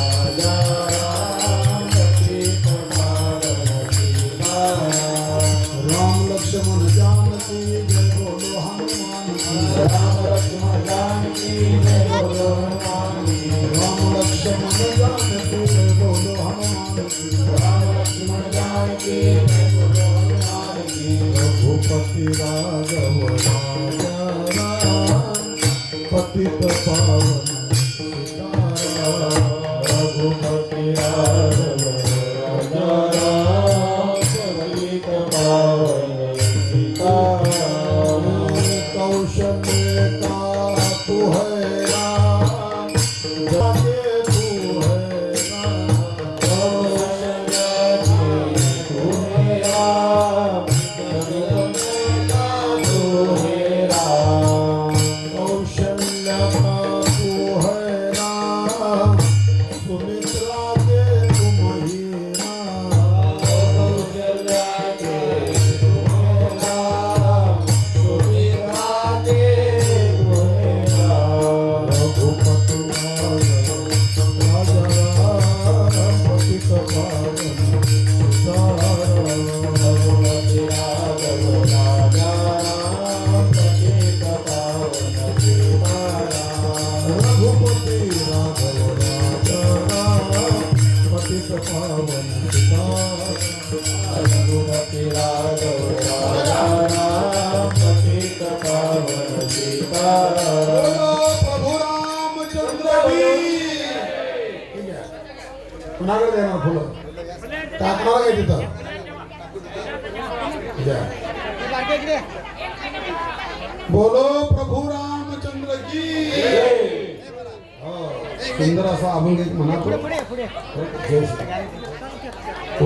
राजा राम पतित पावन राम लक्ष्मण जानकी जय बोलो हनुमान की. राम लक्ष्मण जानकी जय बोलो हनुमान की. राम लक्ष्मण जानकी जय बोलो हनुमान की. राम लक्ष्मण जानकी जय बोलो हनुमान की. रघुपति राघव राजा राम पतित पावन सीताराम. रघुपति राघव राजा राम पतित पावन सीताराम. कौशल्य का तू है राम, जाके तू है राम. कौशल्य तू है राम, तू है राम. कौशल्य का तू है राम, सुमित्रा के तुम ही राम. कौशल्य तू है राम, सुमित्रा के तू है राम. रघुपति राजा राम पतित पावन सीताराम. रघुपति राघव राजा राम पतित पावन सीताराम. रघुपति राघव राजा राम पतित पावन सीताराम. रघुपति राघव राजा राम पतित पावन सीताराम. बोलो प्रभु रामचंद्र की. कुणाकडे देणार फुलं टाकणार काय तिथं द्या. बोलो प्रभू रामचंद्र की हो. सुंदर असा अभंग एक म्हणा तो. जय श्री.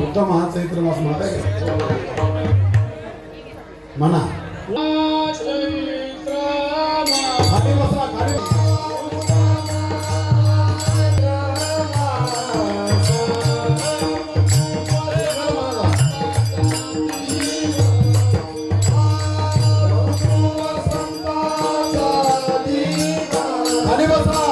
उत्तम हा चैत्र मास म्हणत आहे का? म्हणा खाली बसा खाली बसा. खाली बसा.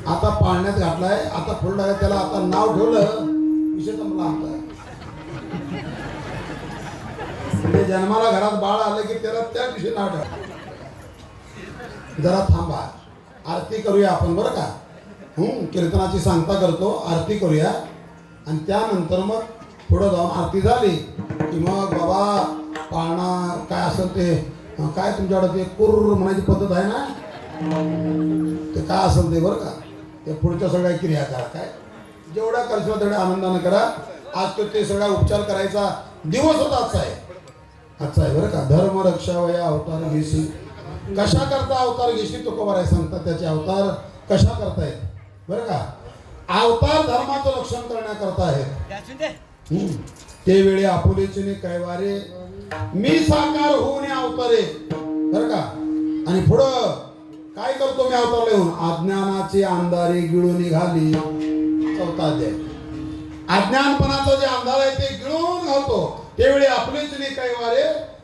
आता पाळण्यात घातलाय, आता फुलला त्याला आता नाव ठेवलं विषय संपला आमचा. म्हणजे जन्माला घरात बाळ आलं की त्याला त्या दिवशी नाव ठेव. जरा थांबा, आरती करूया आपण बरं का. कीर्तनाची सांगता करतो, आरती करूया आणि त्यानंतर मग पुढं जाऊन आरती झाली की मग बाबा पाळणा काय असेल ते काय तुमच्याकडे ते कुर्र म्हणायची पद्धत आहे ना, ते काय असेल ते बरं का. ते पुढच्या सगळ्या क्रिया करा, काय जेवढ्या करशील तेवढ्या आनंदानं करा. आज तो ते सगळा उपचार करायचा दिवसच आजचा आहे, आजचा आहे बरं का. धर्म रक्षा वया अवतार घेशी. कशा करता अवतार घेशी तुकोबा राय सांगतात. त्याचे अवतार कशा करतायत बरं का. अवतार धर्माचं रक्षण करण्याकरता आहेत. ते वेळी आपुलेचे कैवारे मी साकार होऊन अवतारे बरं का. आणि पुढं काय करतो मी अवतार लिहून, अज्ञानाची अंधारी गिळून निघाली. चौथा अध्याय. अज्ञानपणाचा जे अंधार आहे ते गिळून घालतो. त्यावेळी आपलेच कैवारे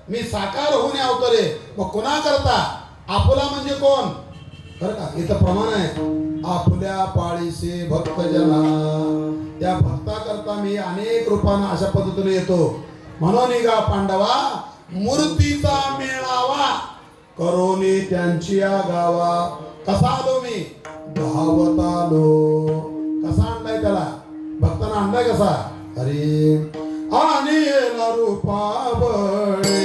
मी साकार होऊन अवतारे. मग कुणा करता, आपुला म्हणजे कोण बरं का. इथं प्रमाण आहे, आपुल्या पाळीसे भक्त जना. त्या भक्ता करता मी अनेक रूपानं अशा पद्धतीने येतो. म्हणून गा पांडवा मूर्तीचा मेळावा करोनी त्यांची गावा. कसा आलो मी, धावत आलो. कसा आणलाय त्याला भक्तांना, आणलाय कसा, अरे आणि रूपा बळे.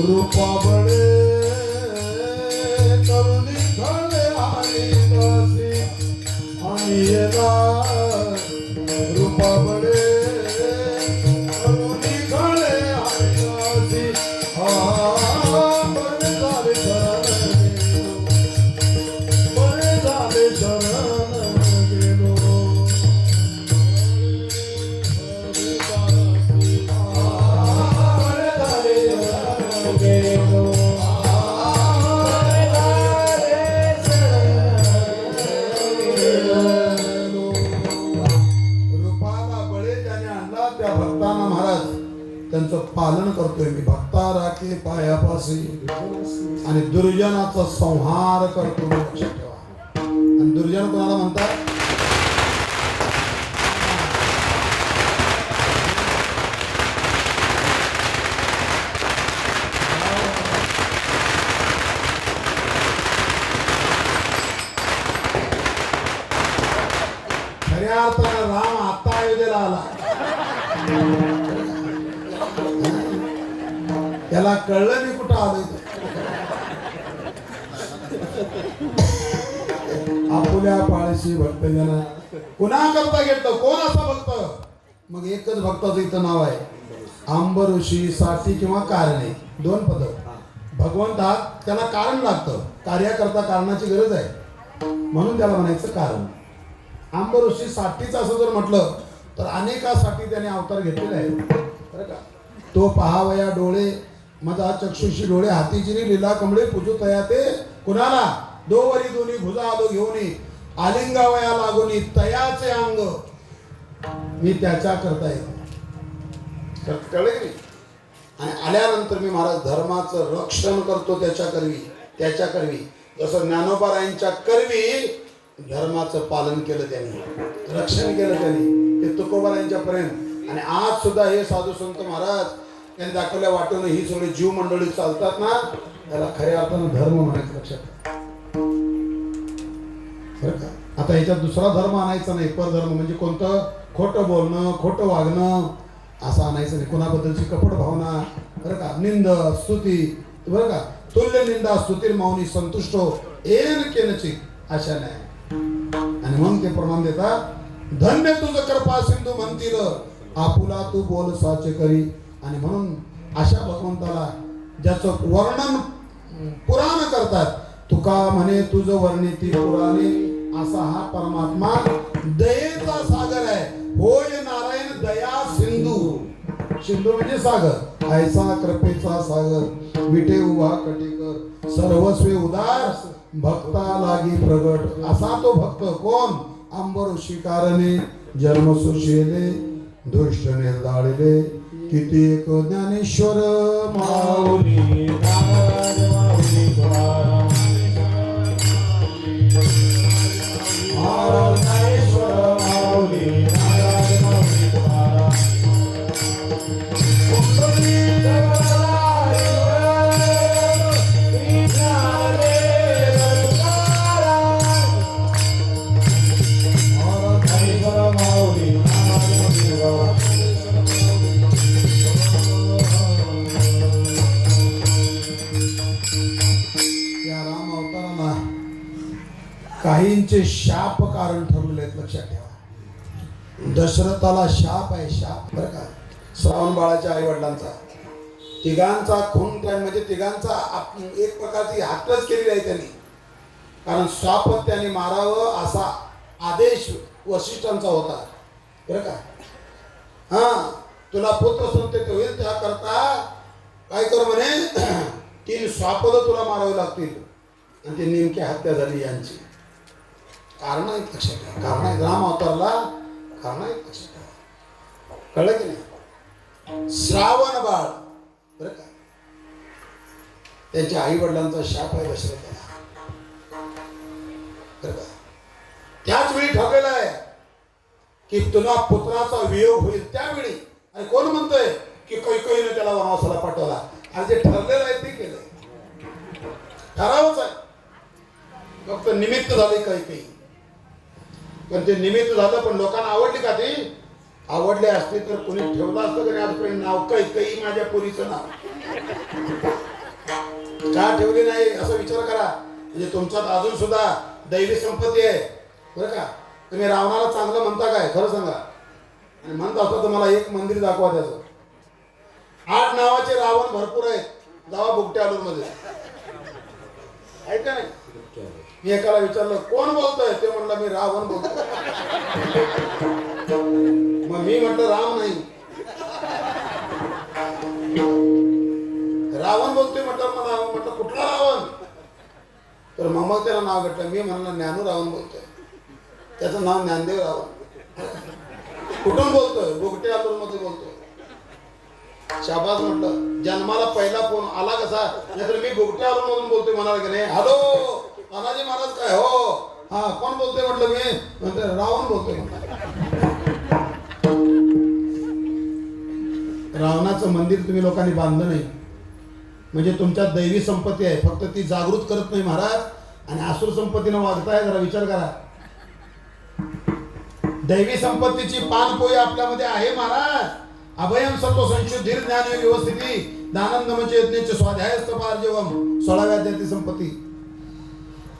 रूपा बळे करुणी खळे हरिदासी. आणि रूपा बळे करुणी खळे हरिदासी. बळे झाले शरण गेलो, बळे झाले शरण गेलो. त्यांचं पालन करतोय मी. भक्ता राखे पायापासी आणि दुर्जनाचा संहार करतो मी. लक्षात ठेवा. आणि दुर्जन कोणाला म्हणतात, खऱ्या अर्थानं राम आता अयोध्येला आला. त्याला कळलं मी कुठं आलोय. आपुल्या पाळशी भक्त जना. कुणा करता घेतलं, कोण असा भक्त. मग एकच भक्ताचं इथं नाव आहे, आंब ऋषी. साठी किंवा कारणे, दोन पद. भगवंतात त्याला कारण लागतं, कार्याकरता कारणाची गरज आहे म्हणून त्याला म्हणायचं कारण. आंब ऋषी साठीच असं जर म्हटलं तर अनेकासाठी त्याने अवतार घेतलेले आहे बरं का. तो पहावया डोळे माझा चक्षुषी डोळे, हातीचिरी लीला कमळे पूजू तया ते. कुणाला, दोवरी दोन्ही भुजा आलो घेऊनी, आलिंगावया लागोनी तयाचे अंग मी त्याच्या करता येतो. कळलं की. आणि आल्यानंतर मी महाराज धर्माचं रक्षण करतो त्याच्या करवी. जसं ज्ञानोबारायांच्या करवी धर्माचं पालन केलं त्यांनी, रक्षण केलं त्यांनी, ते तुकोबारायांच्या पर्यंत. आणि आज सुद्धा हे साधू संत महाराज त्यांनी दाखवल्या वाटून ही सगळी जीव मंडळी चालतात ना, त्याला खऱ्या अर्थानं धर्म म्हणायचं. लक्षात बरं का. आता याच्यात दुसरा धर्म आणायचा नाही. परधर्म म्हणजे कोणतं, खोटं बोलणं, खोटं वागणं असं आणायचं नाही. कोणाबद्दलची कपट भावना बरं का, निंद स्तुती बरं का, तुल्य निंदा स्तुती मौनी संतुष्ट हो एन केनची अशा नाही. आणि म्हणून ते प्रमाण देतात, धन्य तुझं कृपा सिंधू म्हणतील आपुला तू बोल साचे करी. आणि म्हणून अशा भगवंताला ज्याचं वर्णन पुराण करतात. तुका म्हणे तुझं वर्णिती पुराणे, असा हा परमात्मा दयेचा सागर आहे. होय नारायण दया सिंधू. सिंधू म्हणजे सागर. ऐसा कृपेचा सागर विटे उभा कटिकर, सर्वस्वी उदार भक्ता लागी प्रगट. असा तो भक्त कोण? अंबर शिकारणे जन्म सुशेले, दुष्ट निर्दाळले किती एक ज्ञानेश्वर माऊली. माऊली नारायण माऊली तुकाराम ज्ञानेश्वर माऊली नारायण माऊली तुकाराम. कुंडली जगदाई श्री ज्ञानेश्वर तुकाराम ज्ञानेश्वर माऊली नारायण माऊली तुकाराम. या राम अवताराला काहींचे शाप कारण ठरलेले आहेत, लक्षात ठेवा. दशरथाला शाप आहे, शाप बरं का. श्रावण बाळाच्या आई वडिलांचा तिघांचा खून काय म्हणजे तिघांचा एक प्रकारची हत्याच केलेली आहे त्यांनी. कारण स्वापत्याने मारावं असा आदेश वसिष्ठांचा होता बरं का. हा तुला पुत्र संतती होईल त्याकरता काय कर म्हणे, 3 स्वापद तुला मारावे लागतील. आणि ती नेमकी हत्या झाली यांची. कारण आहेत लक्षात ठेवा, कारण आहेत राम अवतारला, कारण आहेत लक्षात ठेवा. कळलं की नाही. श्रावण बाळ बरं का, त्यांच्या आई वडिलांचा शाप आहे दशरथाला बरं का. त्याच वेळी ठरलेलं आहे की तुला पुत्राचा वियोग होईल त्यावेळी. आणि कोण म्हणतोय की कैकेयीने त्याला वनवासाला पाठवला. आणि जे ठरलेलं आहे ते केलं, ठरावच आहे. फक्त निमित्त झाले कैकेयी, पण ते निमित्त झालं. पण लोकांना आवडली का ती? आवडले असते तर कोणी ठेवलं असतं का नाही आजपर्यंत नाव कैकेयी माझ्या पोरीचं नाव? का ठेवली नाही असा विचार करा. म्हणजे तुमच्यात अजून सुद्धा दैवी संपत्ती आहे बरं का. तुम्ही रावणाला चांगलं म्हणता काय? खरं सांगा. आणि म्हणत असता तर मला एक मंदिर दाखवा त्याचं. 8 नावाचे रावण भरपूर आहेत. जावा बुकट्यालूर मध्ये आहे का नाही. मी एकाला विचारलं कोण बोलतोय, ते म्हणलं मी रावण बोलतोय. मग मी म्हटलं राम नाही रावण बोलतोय म्हटलं. मला म्हटलं कुठला रावण? तर मग त्याला नाव घेतलं. मी म्हणलं ज्ञानू रावण बोलतोय. त्याचं नाव ज्ञानदेव रावण. कुठून बोलतोय? बुकट्यालूर मध्ये बोलतोय. शाबास म्हटलं. जन्माला पहिला फोन आला कसा? नाहीतर मी बुकट्यालूर मधून बोलतोय म्हणाल की नाही. हॅलो तानाजी महाराज काय? हो हा कोण बोलतोय म्हटलं. मी म्हणते रावण बोलतोय. रावणाचं मंदिर तुम्ही लोकांनी बांधलं नाही म्हणजे तुमच्यात दैवी संपत्ती आहे, फक्त ती जागृत करत नाही महाराज. आणि आसुर संपत्तीनं वागताय, जरा विचार करा. दैवी संपत्तीची पानपोई आपल्यामध्ये आहे महाराज. अभयम सत्व संशुद्धीर ज्ञान व्यवस्थिती दानंदमचे यज्ञेचे स्वाध्यायस्थ पार्जवम 16व्या अध्यायाची संपत्ती.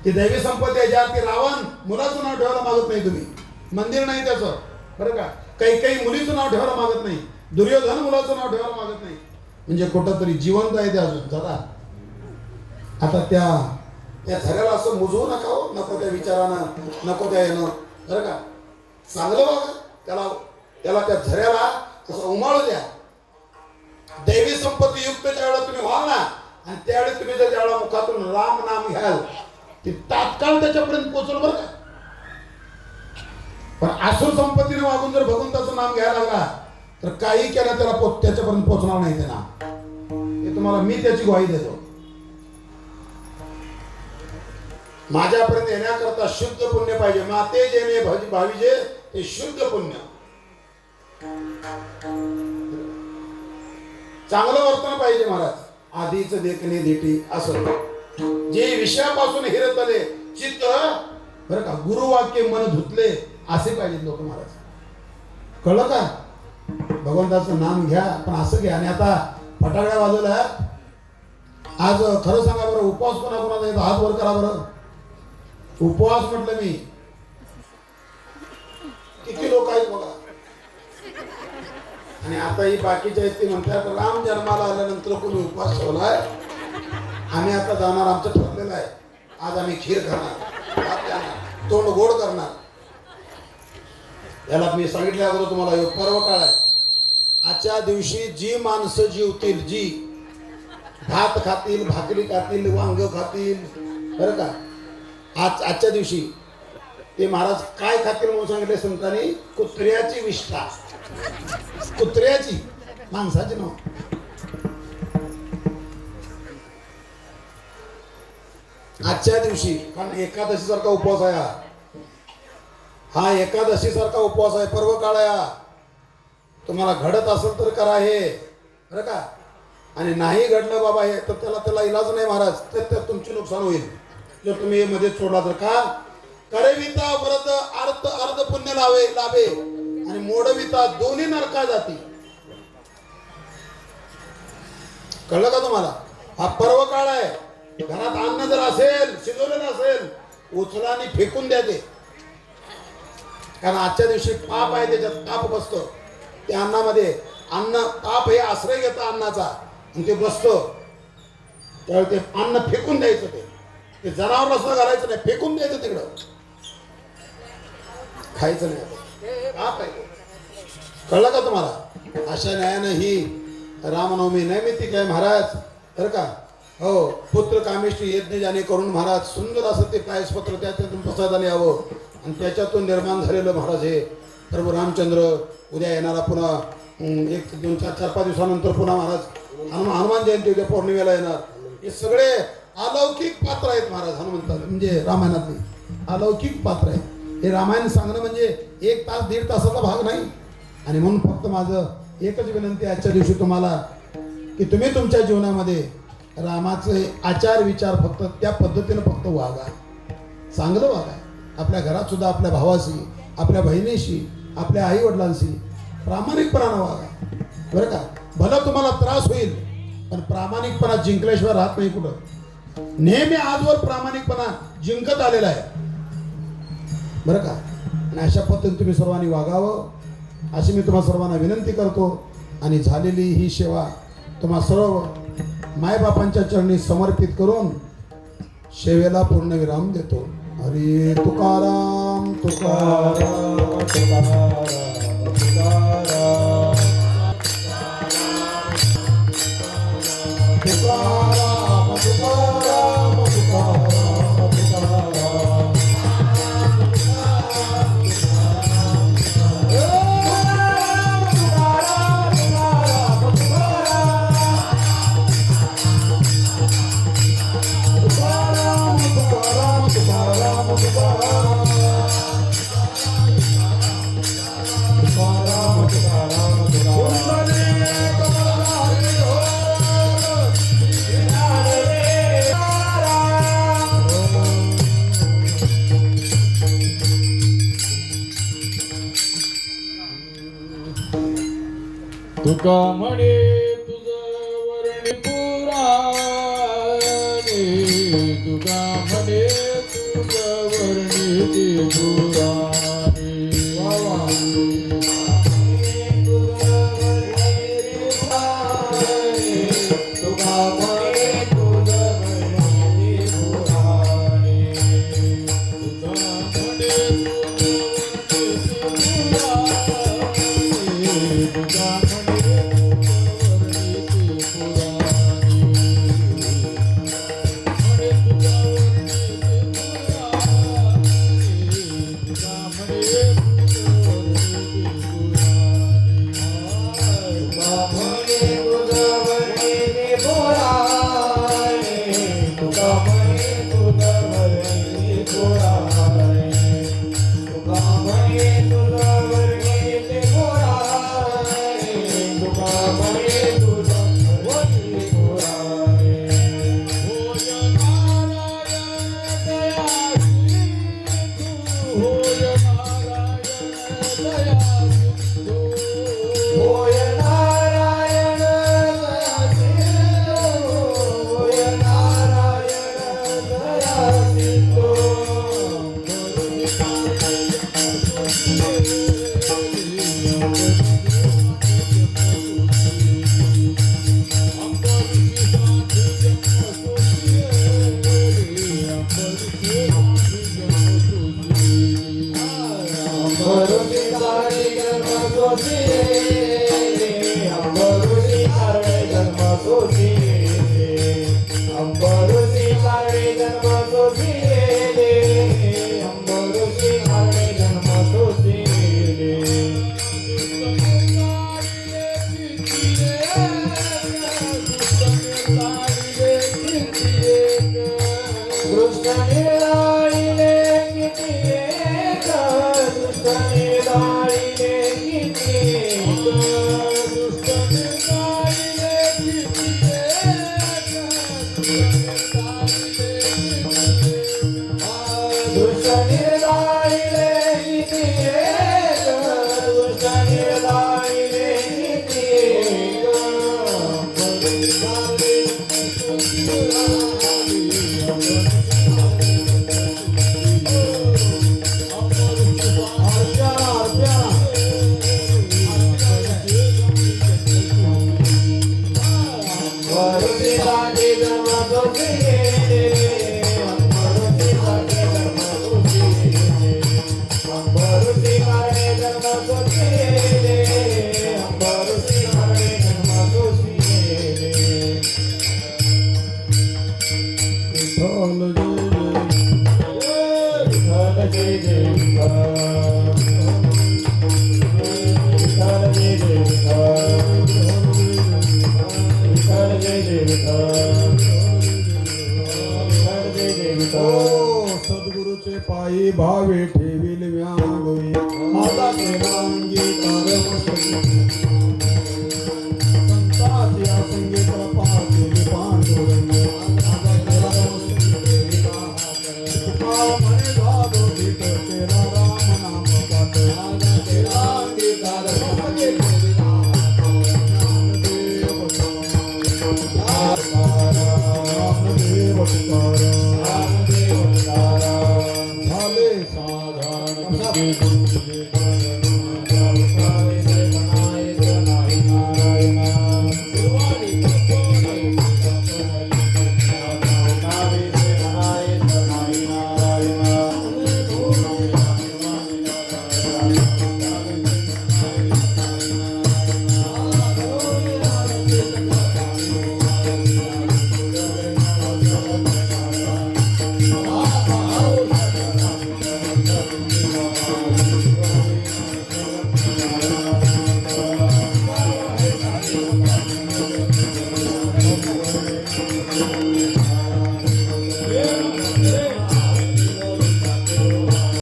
ती दैवी संपत्ती आहे. ज्यात ती रावण मुलाचं नाव ठेवायला मागत नाही. तुम्ही मंदिर नाही त्याचं बरं का. काही मुलीचं नाव ठेवायला मागत नाही. दुर्योधन मुलाचं नाव ठेवायला मागत नाही. म्हणजे कुठं तरी जिवंत आहे ते अजून जरा. आता त्या झऱ्याला असं मुजवू नका हो. नको त्या विचारानं, नको त्या येणं बरं का. चांगलं बघा त्याला त्या झऱ्याला तसं उमाळू द्या. दैवी संपत्ती युक्त ज्यावेळेला तुम्ही व्हाल ना, आणि त्यावेळी तुम्ही जर ज्यावेळेला मुखातून राम नाम घ्याल, ते तात्काळ त्याच्यापर्यंत पोहोचल बरं का. पण आसुर संपत्तीने वागून जर भगवंताचं नाम घ्यायला लागला तर काही केलं त्याला त्याच्यापर्यंत पोहोचणार नाही ते नाम. हे तुम्हाला मी त्याची ग्वाही देतो. माझ्यापर्यंत येण्याकरता शुद्ध पुण्य पाहिजे. माते जेणे भाविजे ते शुद्ध पुण्य. चांगलं वर्तन पाहिजे महाराज. आधीच देखणे देठी असं जे विषयापासून हिरतले चित्त बरं का. गुरुवाक्य मन धुतले असे पाहिजेत लोक महाराज. कळलं का? भगवंताचं नाम घ्या, पण असं घ्या. आणि आता फटाकड्या वाजवल्या. आज खरं सांगा बरं, उपवास कोणाकोणाचा येतो? हात वर करा बरं. उपवास म्हटलं मी. किती लोक आहेत बघा. आणि आता ही बाकीचे आहेत ते म्हणतात राम जन्माला आल्यानंतर कोणी उपवास ठेवलाय, आम्ही आता जाणार, आमचं ठरलेलं आहे, आज आम्ही खीर खाणार, भात खाणार, तोंड गोड करणार. याला मी सांगितल्या अगोदर तुम्हाला योग पर्व काळ आहे. आजच्या दिवशी जी माणसं जीवतील, जी भात खातील, भाकरी खातील, वांग खातील, बरं का, आजच्या दिवशी ते महाराज काय खातील म्हणून सांगितले संतांनी, कुत्र्याची विष्ठा, कुत्र्याची, माणसाची नाव. आजच्या दिवशी, कारण एकादशी सारखा उपवास आहे हा एकादशी सारखा उपवास आहे, पर्व काळ आहे हा. तुम्हाला घडत असेल तर करा हे, बरं का, आणि नाही घडलं बाबा हे तर त्याला इलाज नाही महाराज, तर तुमचे नुकसान होईल जर तुम्ही मध्ये सोडला तर. का करविता व्रत अर्थ अर्ध पुण्य लाभे आणि मोडविता दोन्ही नरका जाती. कळलं का तुम्हाला? हा पर्व काळ आहे. घरात अन्न जर असेल, शिजवलेलं असेल, उचला आणि फेकून द्या ते, कारण आजच्या दिवशी पाप आहे, त्याच्यात पाप बसतो त्या अन्नामध्ये. अन्न पाप हे आश्रय घेतं अन्नाचा आणि ते बसतो, त्यावेळी ते अन्न फेकून द्यायचं. ते जनावरला सुद्धा घालायचं नाही, फेकून द्यायचं तिकडं, खायचं नाही, पाप आहे. कळलं का तुम्हाला? अशा न्यायानं ही रामनवमी नैमित्तिक आहे महाराज, बरं का. हो, पुत्र कामेष्टी यज्ञ ज्याने करून महाराज सुंदर असं ते पायसपत्र त्याच्यातून प्रसादाने यावं आणि त्याच्यातून निर्माण झालेलं महाराज हे प्रभू रामचंद्र. उद्या येणारा पुन्हा 1 2 4 4 5 दिवसानंतर पुन्हा महाराज हनुमान जयंती, उद्या पौर्णिमेला येणार. हे सगळे अलौकिक पात्र आहेत महाराज हनुमंतात, म्हणजे रामायणातली अलौकिक पात्र आहे. हे रामायण सांगणं म्हणजे 1 तास 1.5 तासाचा भाग नाही. आणि म्हणून फक्त माझं एकच विनंती आजच्या दिवशी तुम्हाला, की तुम्ही तुमच्या जीवनामध्ये रामाचे आचार विचार फक्त त्या पद्धतीनं फक्त वागा, चांगलं वागा. आपल्या घरात सुद्धा आपल्या भावाशी, आपल्या बहिणीशी, आपल्या आई वडिलांशी प्रामाणिकपणानं वागा, बरं का. भलं तुम्हाला त्रास होईल, पण प्रामाणिकपणा जिंकल्याशिवाय राहत नाही कुठं. नेहमी आजवर प्रामाणिकपणा जिंकत आलेला आहे, बरं का. आणि अशा पद्धतीने तुम्ही सर्वांनी वागावं अशी मी तुम्हा सर्वांना विनंती करतो. आणि झालेली ही सेवा तुम्हा सर्व मायबापांच्या चरणी समर्पित करून सेवेला पूर्णविराम देतो. हरी तुकाराम तुकाराम तुकाराम तुकाराम तुकाराम तुकाराम तुकाराम तुकाराम. तुका म्हणे तुझं वर्णी पुराणे, तुका म्हणे तुझं वर्णी पुराणे. तुका म्हणे तुझं वर्णी पुराणे, तुका म्हणे तुझं सोसी अंबरुषी कारणे जन्म सोसी अंबरुषी कारणे जन्म सोसी अंबरुषी कारणे जन्म सोसी कृष्ण निराळीले किती एक कृष्ण निराळीले किती एक कृष्ण निराळीले किती एक कृष्ण निराळीले किती एक कृष्ण निराळीले किती अंबरुषी साठी जन्म सोसी अंबरुषी साठी जन्म सोसी अंबरुषी कारणे जन्म सोसी अंबरुषी कारणे जन्म सोसी विठ्ठल जय जय. विठ्ठल जय जय विठ्ठल जय जय विठ्ठल जय जय ओ विठ्ठल सद्गुरूचे पायी भावे ठेविल व्यांगोई. आता सेवांगी कारमस्तकी.